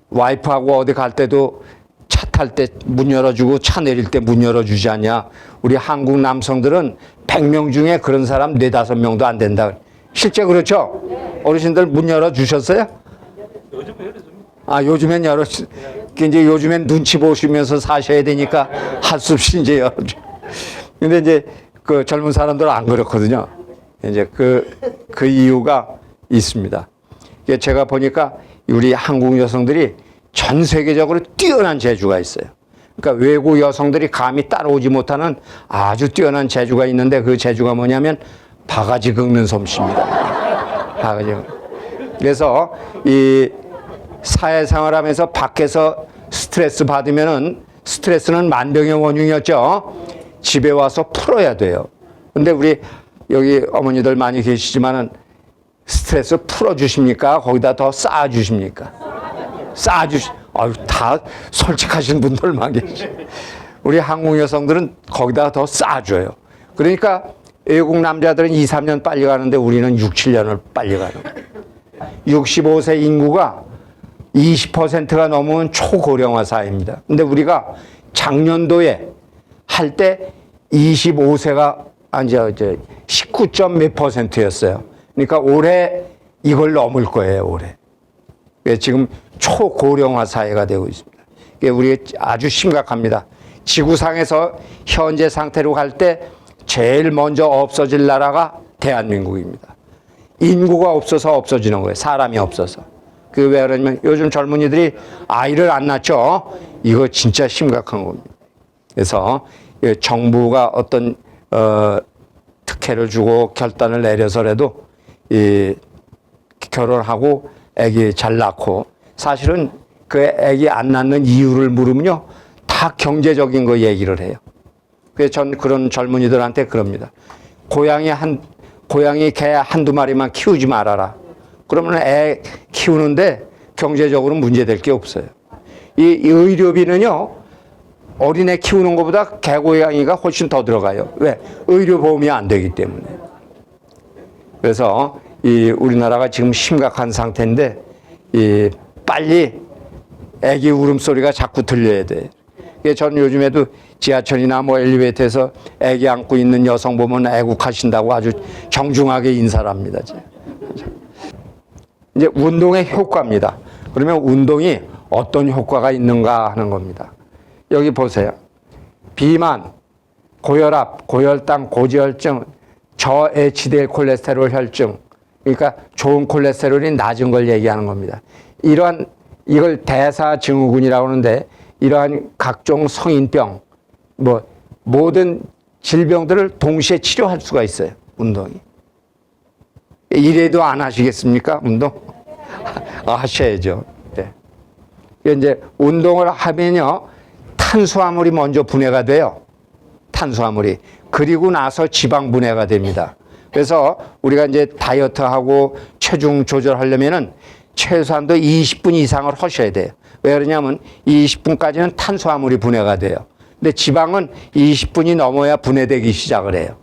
와이프하고 어디 갈 때도 차 탈 때 문 열어주고 차 내릴 때 문 열어주지 않냐. 우리 한국 남성들은 100명 중에 그런 사람 4, 5명도 안 된다. 실제 그렇죠? 어르신들 문 열어주셨어요? 요즘 열어줍니다. 요즘엔 이제 요즘엔 눈치 보시면서 사셔야 되니까 할 수 없이 이제 열어줘. 근데 이제 그 젊은 사람들은 안 그렇거든요. 이제 그 이유가 있습니다. 제가 보니까 우리 한국 여성들이 전 세계적으로 뛰어난 재주가 있어요. 그러니까 외국 여성들이 감히 따라오지 못하는 아주 뛰어난 재주가 있는데 그 재주가 뭐냐면 바가지 긁는 솜씨입니다. 바가지. 그래서 이 사회생활하면서 밖에서 스트레스 받으면은 스트레스는 만병의 원흉이었죠. 집에 와서 풀어야 돼요. 근데 우리 여기 어머니들 많이 계시지만은 스트레스 풀어주십니까? 거기다 더 쌓아주십니까? 다 솔직하신 분들만 계시. 우리 한국 여성들은 거기다 더 쌓아줘요. 그러니까 외국 남자들은 2, 3년 빨리 가는데 우리는 6, 7년을 빨리 가는 거예요. 65세 인구가 20%가 넘으면 초고령화 사회입니다. 근데 우리가 작년도에 할 때 25세가 이제 19점 몇 %였어요. 그러니까 올해 이걸 넘을 거예요, 올해. 지금 초고령화 사회가 되고 있습니다. 우리 아주 심각합니다. 지구상에서 현재 상태로 갈 때 제일 먼저 없어질 나라가 대한민국입니다. 인구가 없어서 없어지는 거예요. 사람이 없어서. 그 왜 그러냐면 요즘 젊은이들이 아이를 안 낳죠. 이거 진짜 심각한 겁니다. 그래서 정부가 어떤 특혜를 주고 결단을 내려서라도 결혼하고 아기 잘 낳고 사실은 그 아기 안 낳는 이유를 물으면요 다 경제적인 거 얘기를 해요. 그래서 전 그런 젊은이들한테 그럽니다. 고양이 개 한두 마리만 키우지 말아라. 그러면 애 키우는데 경제적으로 문제될 게 없어요. 이 의료비는요 어린애 키우는 것보다 개고양이가 훨씬 더 들어가요. 왜? 의료보험이 안 되기 때문에. 그래서 이 우리나라가 지금 심각한 상태인데 이 빨리 애기 울음소리가 자꾸 들려야 돼. 전 요즘에도 지하철이나 뭐 엘리베이터에서 애기 안고 있는 여성 보면 애국하신다고 아주 정중하게 인사를 합니다. 이제 운동의 효과입니다. 그러면 운동이 어떤 효과가 있는가 하는 겁니다. 여기 보세요. 비만, 고혈압, 고혈당, 고지혈증, 저HDL 콜레스테롤 혈증, 그러니까 좋은 콜레스테롤이 낮은 걸 얘기하는 겁니다. 이걸 대사증후군이라고 하는데 이러한 각종 성인병, 뭐 모든 질병들을 동시에 치료할 수가 있어요. 운동이. 이래도 안 하시겠습니까? 운동? 하셔야죠. 네. 이제 운동을 하면요 탄수화물이 먼저 분해가 돼요. 탄수화물이. 그리고 나서 지방 분해가 됩니다. 그래서 우리가 이제 다이어트하고 체중 조절하려면은 최소한도 20분 이상을 하셔야 돼요. 왜 그러냐면 20분까지는 탄수화물이 분해가 돼요. 근데 지방은 20분이 넘어야 분해되기 시작을 해요.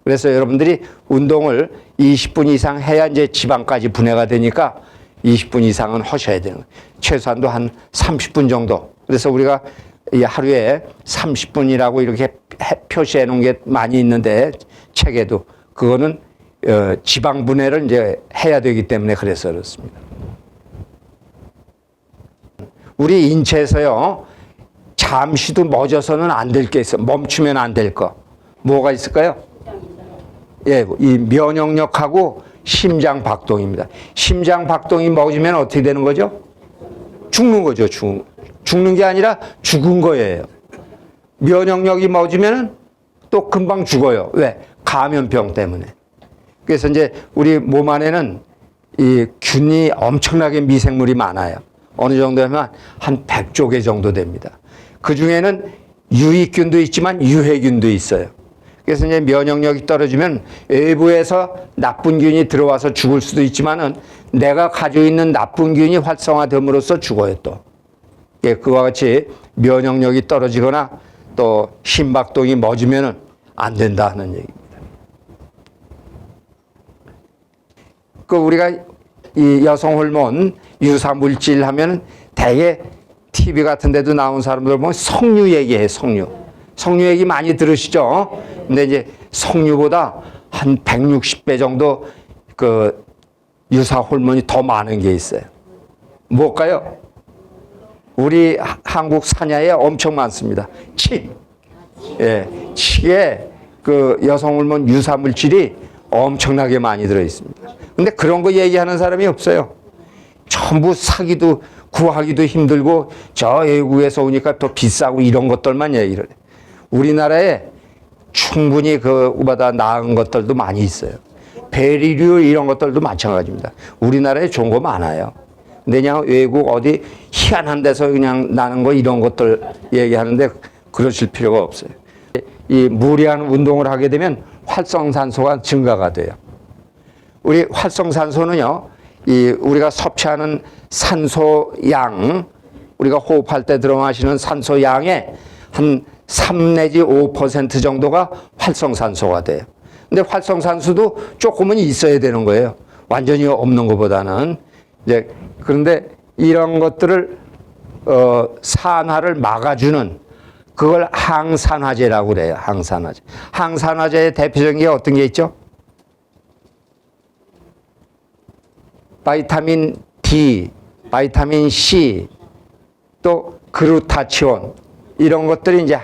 그래서 여러분들이 운동을 20분 이상 해야 이제 지방까지 분해가 되니까 20분 이상은 하셔야 되는 거예요. 최소한도 한 30분 정도. 그래서 우리가 이 하루에 30분이라고 이렇게 표시해 놓은 게 많이 있는데 책에도 그거는 지방 분해를 이제 해야 되기 때문에 그래서 그렇습니다. 우리 인체에서요 잠시도 멎어서는 안 될 게 있어. 멈추면 안 될 거. 뭐가 있을까요? 예, 이 면역력하고 심장 박동입니다. 심장 박동이 멎으면 어떻게 되는 거죠? 죽는 거죠. 죽는 게 아니라 죽은 거예요. 면역력이 멎으면 또 금방 죽어요. 왜? 감염병 때문에. 그래서 이제 우리 몸 안에는 이 균이 엄청나게 미생물이 많아요. 어느 정도면 한 100조 개 정도 됩니다. 그 중에는 유익균도 있지만 유해균도 있어요. 그래서 이제 면역력이 떨어지면 외부에서 나쁜 균이 들어와서 죽을 수도 있지만은 내가 가지고 있는 나쁜 균이 활성화됨으로써 죽어요 또. 예, 그와 같이 면역력이 떨어지거나 또 심박동이 멎으면은 안 된다 하는 얘기입니다. 그 우리가 이 여성 호르몬 유사 물질 하면 대개 TV 같은 데도 나온 사람들 보면 석류 얘기해요, 석류. 석류 얘기 많이 들으시죠? 근데 이제 석류보다 한 160배 정도 그 유사 호르몬이 더 많은 게 있어요. 뭘까요? 우리 한국 산야에 엄청 많습니다. 칡. 예, 칡에 그 여성 호르몬 유사 물질이 엄청나게 많이 들어 있습니다. 근데 그런 거 얘기하는 사람이 없어요. 전부 사기도 구하기도 힘들고 저 외국에서 오니까 더 비싸고 이런 것들만 얘기를 해요. 우리나라에 충분히 그보다 나은 것들도 많이 있어요. 베리류 이런 것들도 마찬가지입니다. 우리나라에 좋은 거 많아요. 근데 그냥 외국 어디 희한한 데서 그냥 나는 거 이런 것들 얘기하는데 그러실 필요가 없어요. 이 무리한 운동을 하게 되면 활성산소가 증가가 돼요. 우리 활성산소는요, 우리가 섭취하는 산소 양, 우리가 호흡할 때 들어마시는 산소 양의 한 3 내지 5% 정도가 활성산소가 돼요. 근데 활성산소도 조금은 있어야 되는 거예요. 완전히 없는 것보다는. 이제 그런데 이런 것들을 산화를 막아주는 그걸 항산화제라고 그래요. 항산화제. 항산화제의 대표적인 게 어떤 게 있죠? 바이타민 D, 바이타민 C, 또 그루타치온 이런 것들이 이제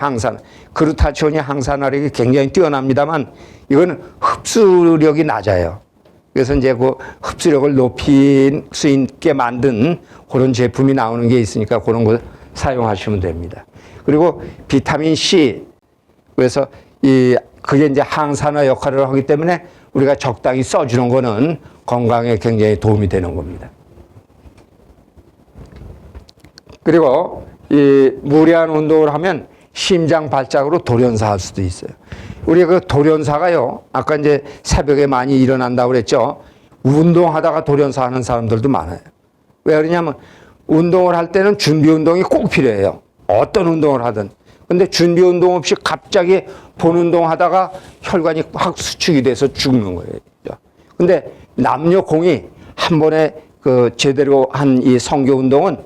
그루타치온이 항산화력이 굉장히 뛰어납니다만 이거는 흡수력이 낮아요. 그래서 이제 그 흡수력을 높일 수 있게 만든 그런 제품이 나오는 게 있으니까 그런 거 사용하시면 됩니다. 그리고 비타민 C, 그래서 그게 이제 항산화 역할을 하기 때문에 우리가 적당히 써주는 거는 건강에 굉장히 도움이 되는 겁니다. 그리고 이 무리한 운동을 하면 심장 발작으로 돌연사할 수도 있어요. 우리 그 돌연사가요, 아까 이제 새벽에 많이 일어난다고 그랬죠. 운동하다가 돌연사하는 사람들도 많아요. 왜 그러냐면 운동을 할 때는 준비 운동이 꼭 필요해요. 어떤 운동을 하든. 근데 준비 운동 없이 갑자기 본 운동하다가 혈관이 확 수축이 돼서 죽는 거예요. 근데 남녀 공이 한 번에 그 제대로 한 이 성교 운동은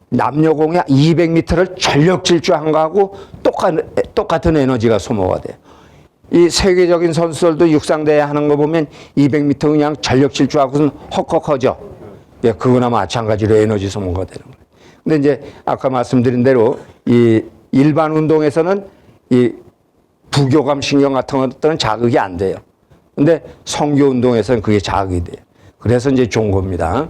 남녀 공이 200m를 전력 질주한 거하고 똑같은 에너지가 소모가 돼요. 이 세계적인 선수들도 육상대회 하는 거 보면 200m 그냥 전력 질주하고는 헉헉하죠. 예, 그거나 마찬가지로 에너지 소모가 되는 거예요. 근데 이제 아까 말씀드린 대로 이 일반 운동에서는 이 부교감 신경 같은 것들은 자극이 안 돼요. 근데 성교 운동에서는 그게 자극이 돼요. 그래서 이제 좋은 겁니다.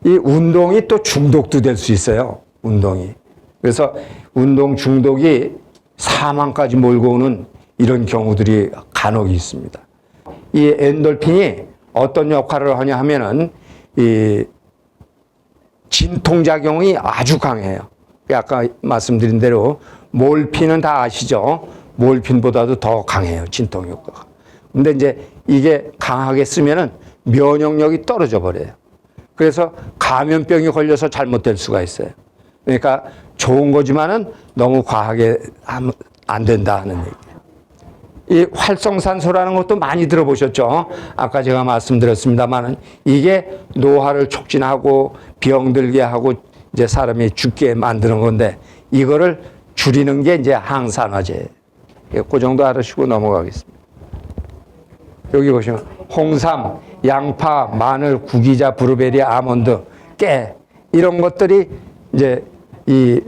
이 운동이 또 중독도 될 수 있어요. 운동이. 그래서 운동 중독이 사망까지 몰고 오는 이런 경우들이 간혹 있습니다. 이 엔돌핀이 어떤 역할을 하냐 하면은 이 진통작용이 아주 강해요. 아까 말씀드린 대로 몰핀은 다 아시죠? 몰핀보다도 더 강해요. 진통 효과가. 근데 이제 이게 강하게 쓰면은 면역력이 떨어져 버려요. 그래서 감염병이 걸려서 잘못될 수가 있어요. 그러니까 좋은 거지만은 너무 과하게 하면 안 된다 하는 얘기예요. 이 활성산소라는 것도 많이 들어보셨죠? 아까 제가 말씀드렸습니다만은 이게 노화를 촉진하고 병들게 하고 이제 사람이 죽게 만드는 건데 이거를 줄이는 게 이제 항산화제예요. 그 정도 알으시고 넘어가겠습니다. 여기 보시면 홍삼, 양파, 마늘, 구기자, 브루베리, 아몬드, 깨 이런 것들이 이제 이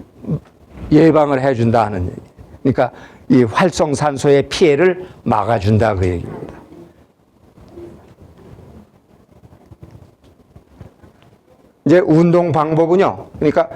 예방을 해준다 하는 얘기. 그러니까 이 활성산소의 피해를 막아준다 그 얘기입니다. 이제 운동 방법은요. 그러니까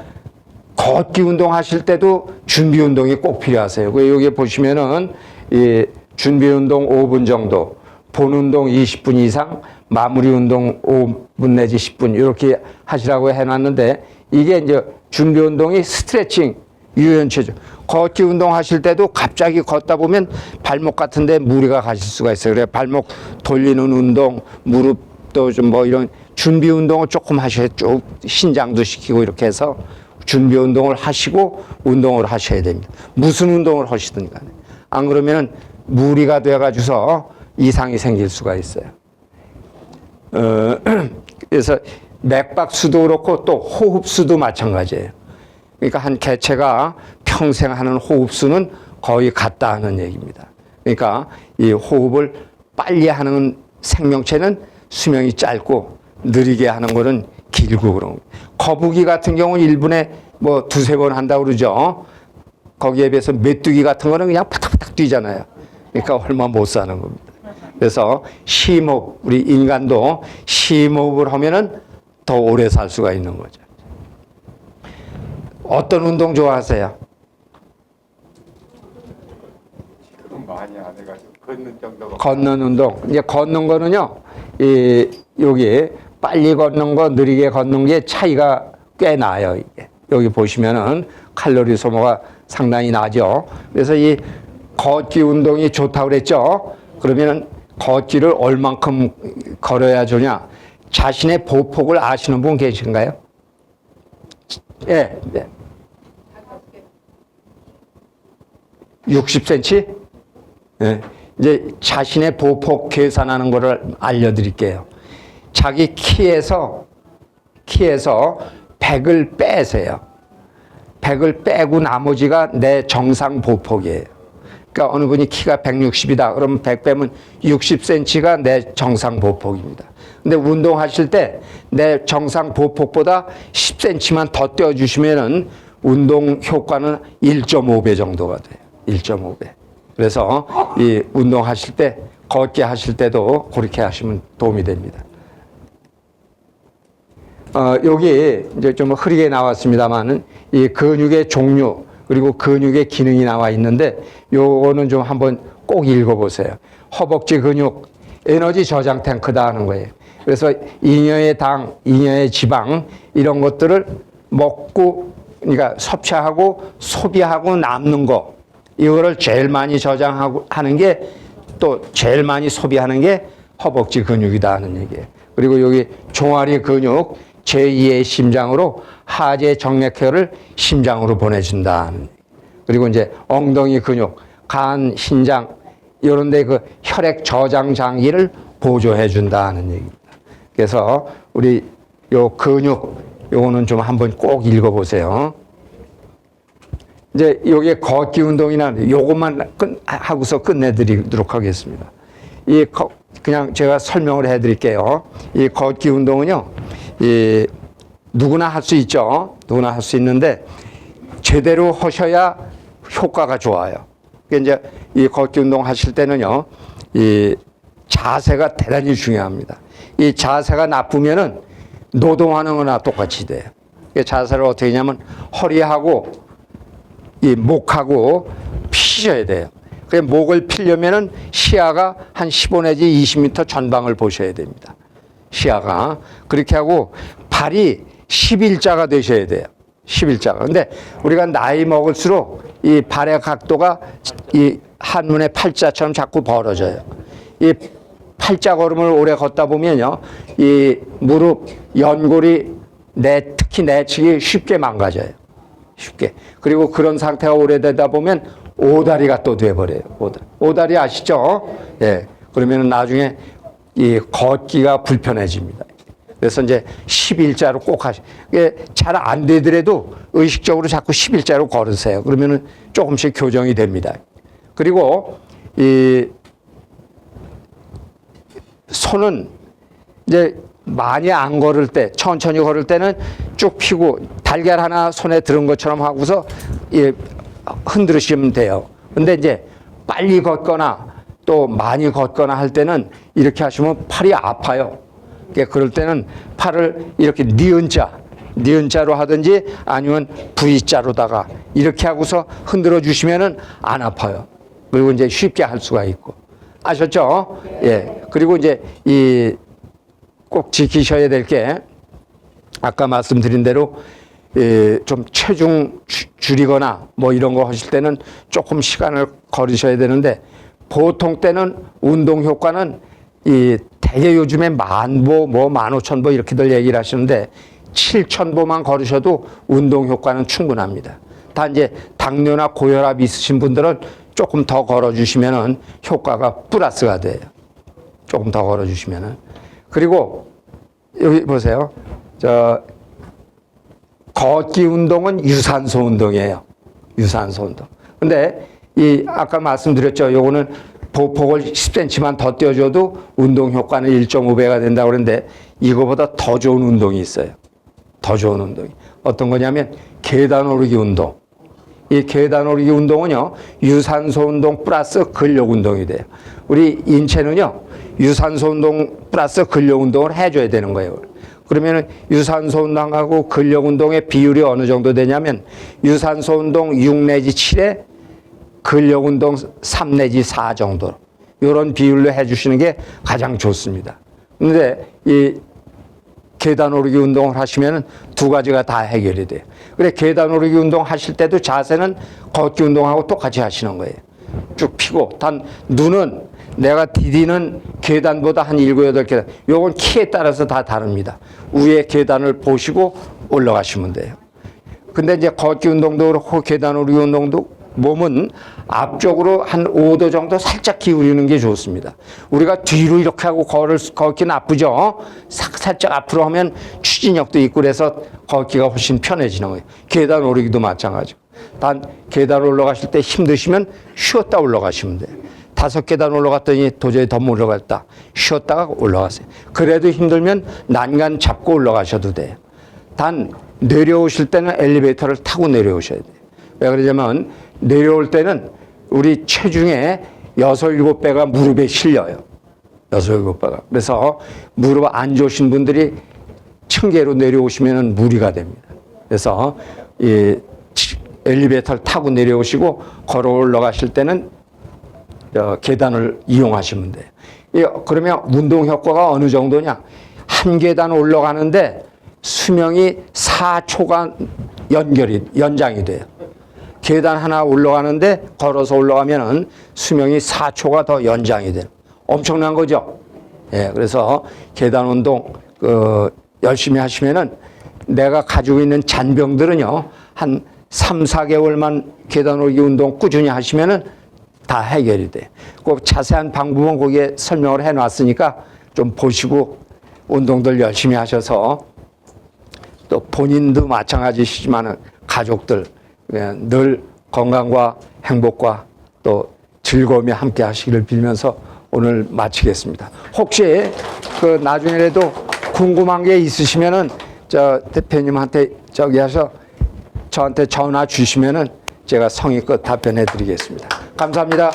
걷기 운동 하실 때도 준비 운동이 꼭 필요하세요. 여기 보시면은 이 준비 운동 5분 정도, 본 운동 20분 이상, 마무리 운동 5분 내지 10분 이렇게 하시라고 해놨는데 이게 이제 준비 운동이 스트레칭, 유연체죠. 걷기 운동 하실 때도 갑자기 걷다 보면 발목 같은데 무리가 가실 수가 있어요. 그래 발목 돌리는 운동, 무릎도 좀 뭐 이런 준비 운동을 조금 하셔야 쭉 신장도 시키고 이렇게 해서 준비 운동을 하시고 운동을 하셔야 됩니다. 무슨 운동을 하시든 간에. 안 그러면 무리가 돼가지고서 이상이 생길 수가 있어요. 그래서 맥박수도 그렇고 또 호흡수도 마찬가지예요. 그러니까 한 개체가 평생 하는 호흡수는 거의 같다 하는 얘기입니다. 그러니까 이 호흡을 빨리 하는 생명체는 수명이 짧고 느리게 하는 거는 길고 그런 거예요. 거북이 같은 경우는 1분에 뭐 두세 번 한다고 그러죠. 거기에 비해서 메뚜기 같은 거는 그냥 파닥파닥 뛰잖아요. 그러니까 얼마 못 사는 겁니다. 그래서 심호흡, 우리 인간도 심호흡을 하면은 더 오래 살 수가 있는 거죠. 어떤 운동 좋아하세요? 많이 안 해가지고 걷는 정도가. 걷는 운동. 이제 걷는 거는요, 여기 빨리 걷는 거, 느리게 걷는 게 차이가 꽤 나요. 이게. 여기 보시면은 칼로리 소모가 상당히 나죠. 그래서 이 걷기 운동이 좋다고 그랬죠. 그러면은 걷기를 얼만큼 걸어야 좋냐? 자신의 보폭을 아시는 분 계신가요? 예, 네. 60cm? 예. 이제 자신의 보폭 계산하는 거를 알려드릴게요. 자기 키에서 100을 빼세요. 100을 빼고 나머지가 내 정상 보폭이에요. 그러니까 어느 분이 키가 160이다. 그러면 100 빼면 60cm가 내 정상 보폭입니다. 근데 운동하실 때 내 정상 보폭보다 10cm만 더 떼어주시면은 운동 효과는 1.5배 정도가 돼요. 1.5배. 그래서 이 운동하실 때, 걷기 하실 때도 그렇게 하시면 도움이 됩니다. 여기 이제 좀 흐리게 나왔습니다만은 이 근육의 종류 그리고 근육의 기능이 나와 있는데 요거는 좀 한번 꼭 읽어보세요. 허벅지 근육, 에너지 저장 탱크다 하는 거예요. 그래서 잉여의 당, 잉여의 지방 이런 것들을 먹고 그러니까 섭취하고 소비하고 남는 거 이거를 제일 많이 저장하고 하는 게 또 제일 많이 소비하는 게 허벅지 근육이다 하는 얘기예요. 그리고 여기 종아리 근육 제2의 심장으로 하재 정맥혈을 심장으로 보내준다 하는 얘기예요. 그리고 이제 엉덩이 근육, 간, 신장 이런 데 그 혈액 저장 장기를 보조해 준다 하는 얘기입니다. 그래서 우리 요 근육 요거는 좀 한번 꼭 읽어 보세요. 이제 여기에 걷기 운동이나 요것만 하고서 끝내드리도록 하겠습니다. 그냥 제가 설명을 해드릴게요. 이 걷기 운동은요, 누구나 할 수 있죠. 누구나 할 수 있는데 제대로 하셔야 효과가 좋아요. 그러니까 이제 이 걷기 운동 하실 때는요, 이 자세가 대단히 중요합니다. 이 자세가 나쁘면은 노동하는 거나 똑같이 돼요. 자세를 어떻게 하냐면 허리하고 이 목하고 피셔야 돼요. 그 목을 피려면은 시야가 한 15 내지 20m 전방을 보셔야 됩니다. 시야가. 그렇게 하고 발이 11자가 되셔야 돼요. 11자가. 근데 우리가 나이 먹을수록 이 발의 각도가 이 한문의 팔자처럼 자꾸 벌어져요. 이 팔자 걸음을 오래 걷다 보면요, 이 무릎, 연골이 특히 내측이 쉽게 망가져요. 쉽게. 그리고 그런 상태가 오래되다 보면 오다리가 또 돼버려요. 오다리 아시죠? 예. 그러면 나중에 이 걷기가 불편해집니다. 그래서 이제 11자로 꼭 이게 잘 안 되더라도 의식적으로 자꾸 11자로 걸으세요. 그러면은 조금씩 교정이 됩니다. 그리고 이 손은 이제 많이 안 걸을 때, 천천히 걸을 때는 쭉 펴고 달걀 하나 손에 들은 것처럼 하고서 흔들으시면 돼요. 근데 이제 빨리 걷거나 또 많이 걷거나 할 때는 이렇게 하시면 팔이 아파요. 그럴 때는 팔을 이렇게 니은자로 하든지 아니면 V자로다가 이렇게 하고서 흔들어 주시면은 안 아파요. 그리고 이제 쉽게 할 수가 있고. 아셨죠? 예. 그리고 이제 꼭 지키셔야 될 게 아까 말씀드린 대로 좀 체중 줄이거나 뭐 이런 거 하실 때는 조금 시간을 걸으셔야 되는데 보통 때는 운동 효과는 대개 요즘에 10,000보, 뭐 15,000보 이렇게들 얘기를 하시는데 7,000보만 걸으셔도 운동 효과는 충분합니다. 다 이제 당뇨나 고혈압 있으신 분들은 조금 더 걸어주시면은 효과가 플러스가 돼요. 조금 더 걸어주시면은. 그리고 여기 보세요. 걷기 운동은 유산소 운동이에요. 유산소 운동. 근데 아까 말씀드렸죠. 요거는 보폭을 10cm만 더 띄워줘도 운동 효과는 1.5배가 된다고 그러는데 이거보다 더 좋은 운동이 있어요. 더 좋은 운동이. 어떤 거냐면 계단 오르기 운동. 이 계단 오르기 운동은요, 유산소 운동 플러스 근력 운동이 돼요. 우리 인체는요, 유산소 운동 플러스 근력 운동을 해줘야 되는 거예요. 그러면은 유산소 운동하고 근력 운동의 비율이 어느 정도 되냐면 유산소 운동 6 내지 7에 근력 운동 3 내지 4 정도. 이런 비율로 해주시는 게 가장 좋습니다. 근데 이 계단 오르기 운동을 하시면은 두 가지가 다 해결이 돼요. 그래, 계단 오르기 운동 하실 때도 자세는 걷기 운동하고 똑같이 하시는 거예요. 쭉 펴고. 단, 눈은 내가 디디는 계단보다 한 7, 8계단. 요건 키에 따라서 다 다릅니다. 위에 계단을 보시고 올라가시면 돼요. 근데 이제 걷기 운동도 그렇고 계단 오르기 운동도 몸은 앞쪽으로 한 5도 정도 살짝 기울이는 게 좋습니다. 우리가 뒤로 이렇게 하고 걷기 나쁘죠? 살짝 앞으로 하면 추진력도 있고 그래서 걷기가 훨씬 편해지는 거예요. 계단 오르기도 마찬가지고. 단 계단 올라가실 때 힘드시면 쉬었다 올라가시면 돼요. 5계단 올라갔더니 도저히 더 못 올라갔다. 쉬었다가 올라가세요. 그래도 힘들면 난간 잡고 올라가셔도 돼요. 단 내려오실 때는 엘리베이터를 타고 내려오셔야 돼요. 왜 그러냐면 내려올 때는 우리 체중의 6, 7배가 무릎에 실려요. 6, 7배가. 그래서 무릎 안 좋으신 분들이 층계로 내려오시면 무리가 됩니다. 그래서 이 엘리베이터를 타고 내려오시고 걸어 올라가실 때는 계단을 이용하시면 돼요. 그러면 운동 효과가 어느 정도냐? 한 계단 올라가는데 수명이 4초가 연장이 돼요. 계단 하나 올라가는데 걸어서 올라가면은 수명이 4초가 더 연장이 돼요. 엄청난 거죠. 예, 그래서 계단 운동 열심히 하시면은 내가 가지고 있는 잔병들은요 한 3, 4개월만 계단 오르기 운동 꾸준히 하시면은 다 해결이 돼요. 꼭 자세한 방법은 거기에 설명을 해놨으니까 좀 보시고 운동들 열심히 하셔서 또 본인도 마찬가지시지만은 가족들 늘 건강과 행복과 또 즐거움이 함께 하시기를 빌면서 오늘 마치겠습니다. 혹시 그 나중에라도 궁금한 게 있으시면은 저 대표님한테 저기 해서 저한테 전화 주시면은 제가 성의껏 답변해 드리겠습니다. 감사합니다.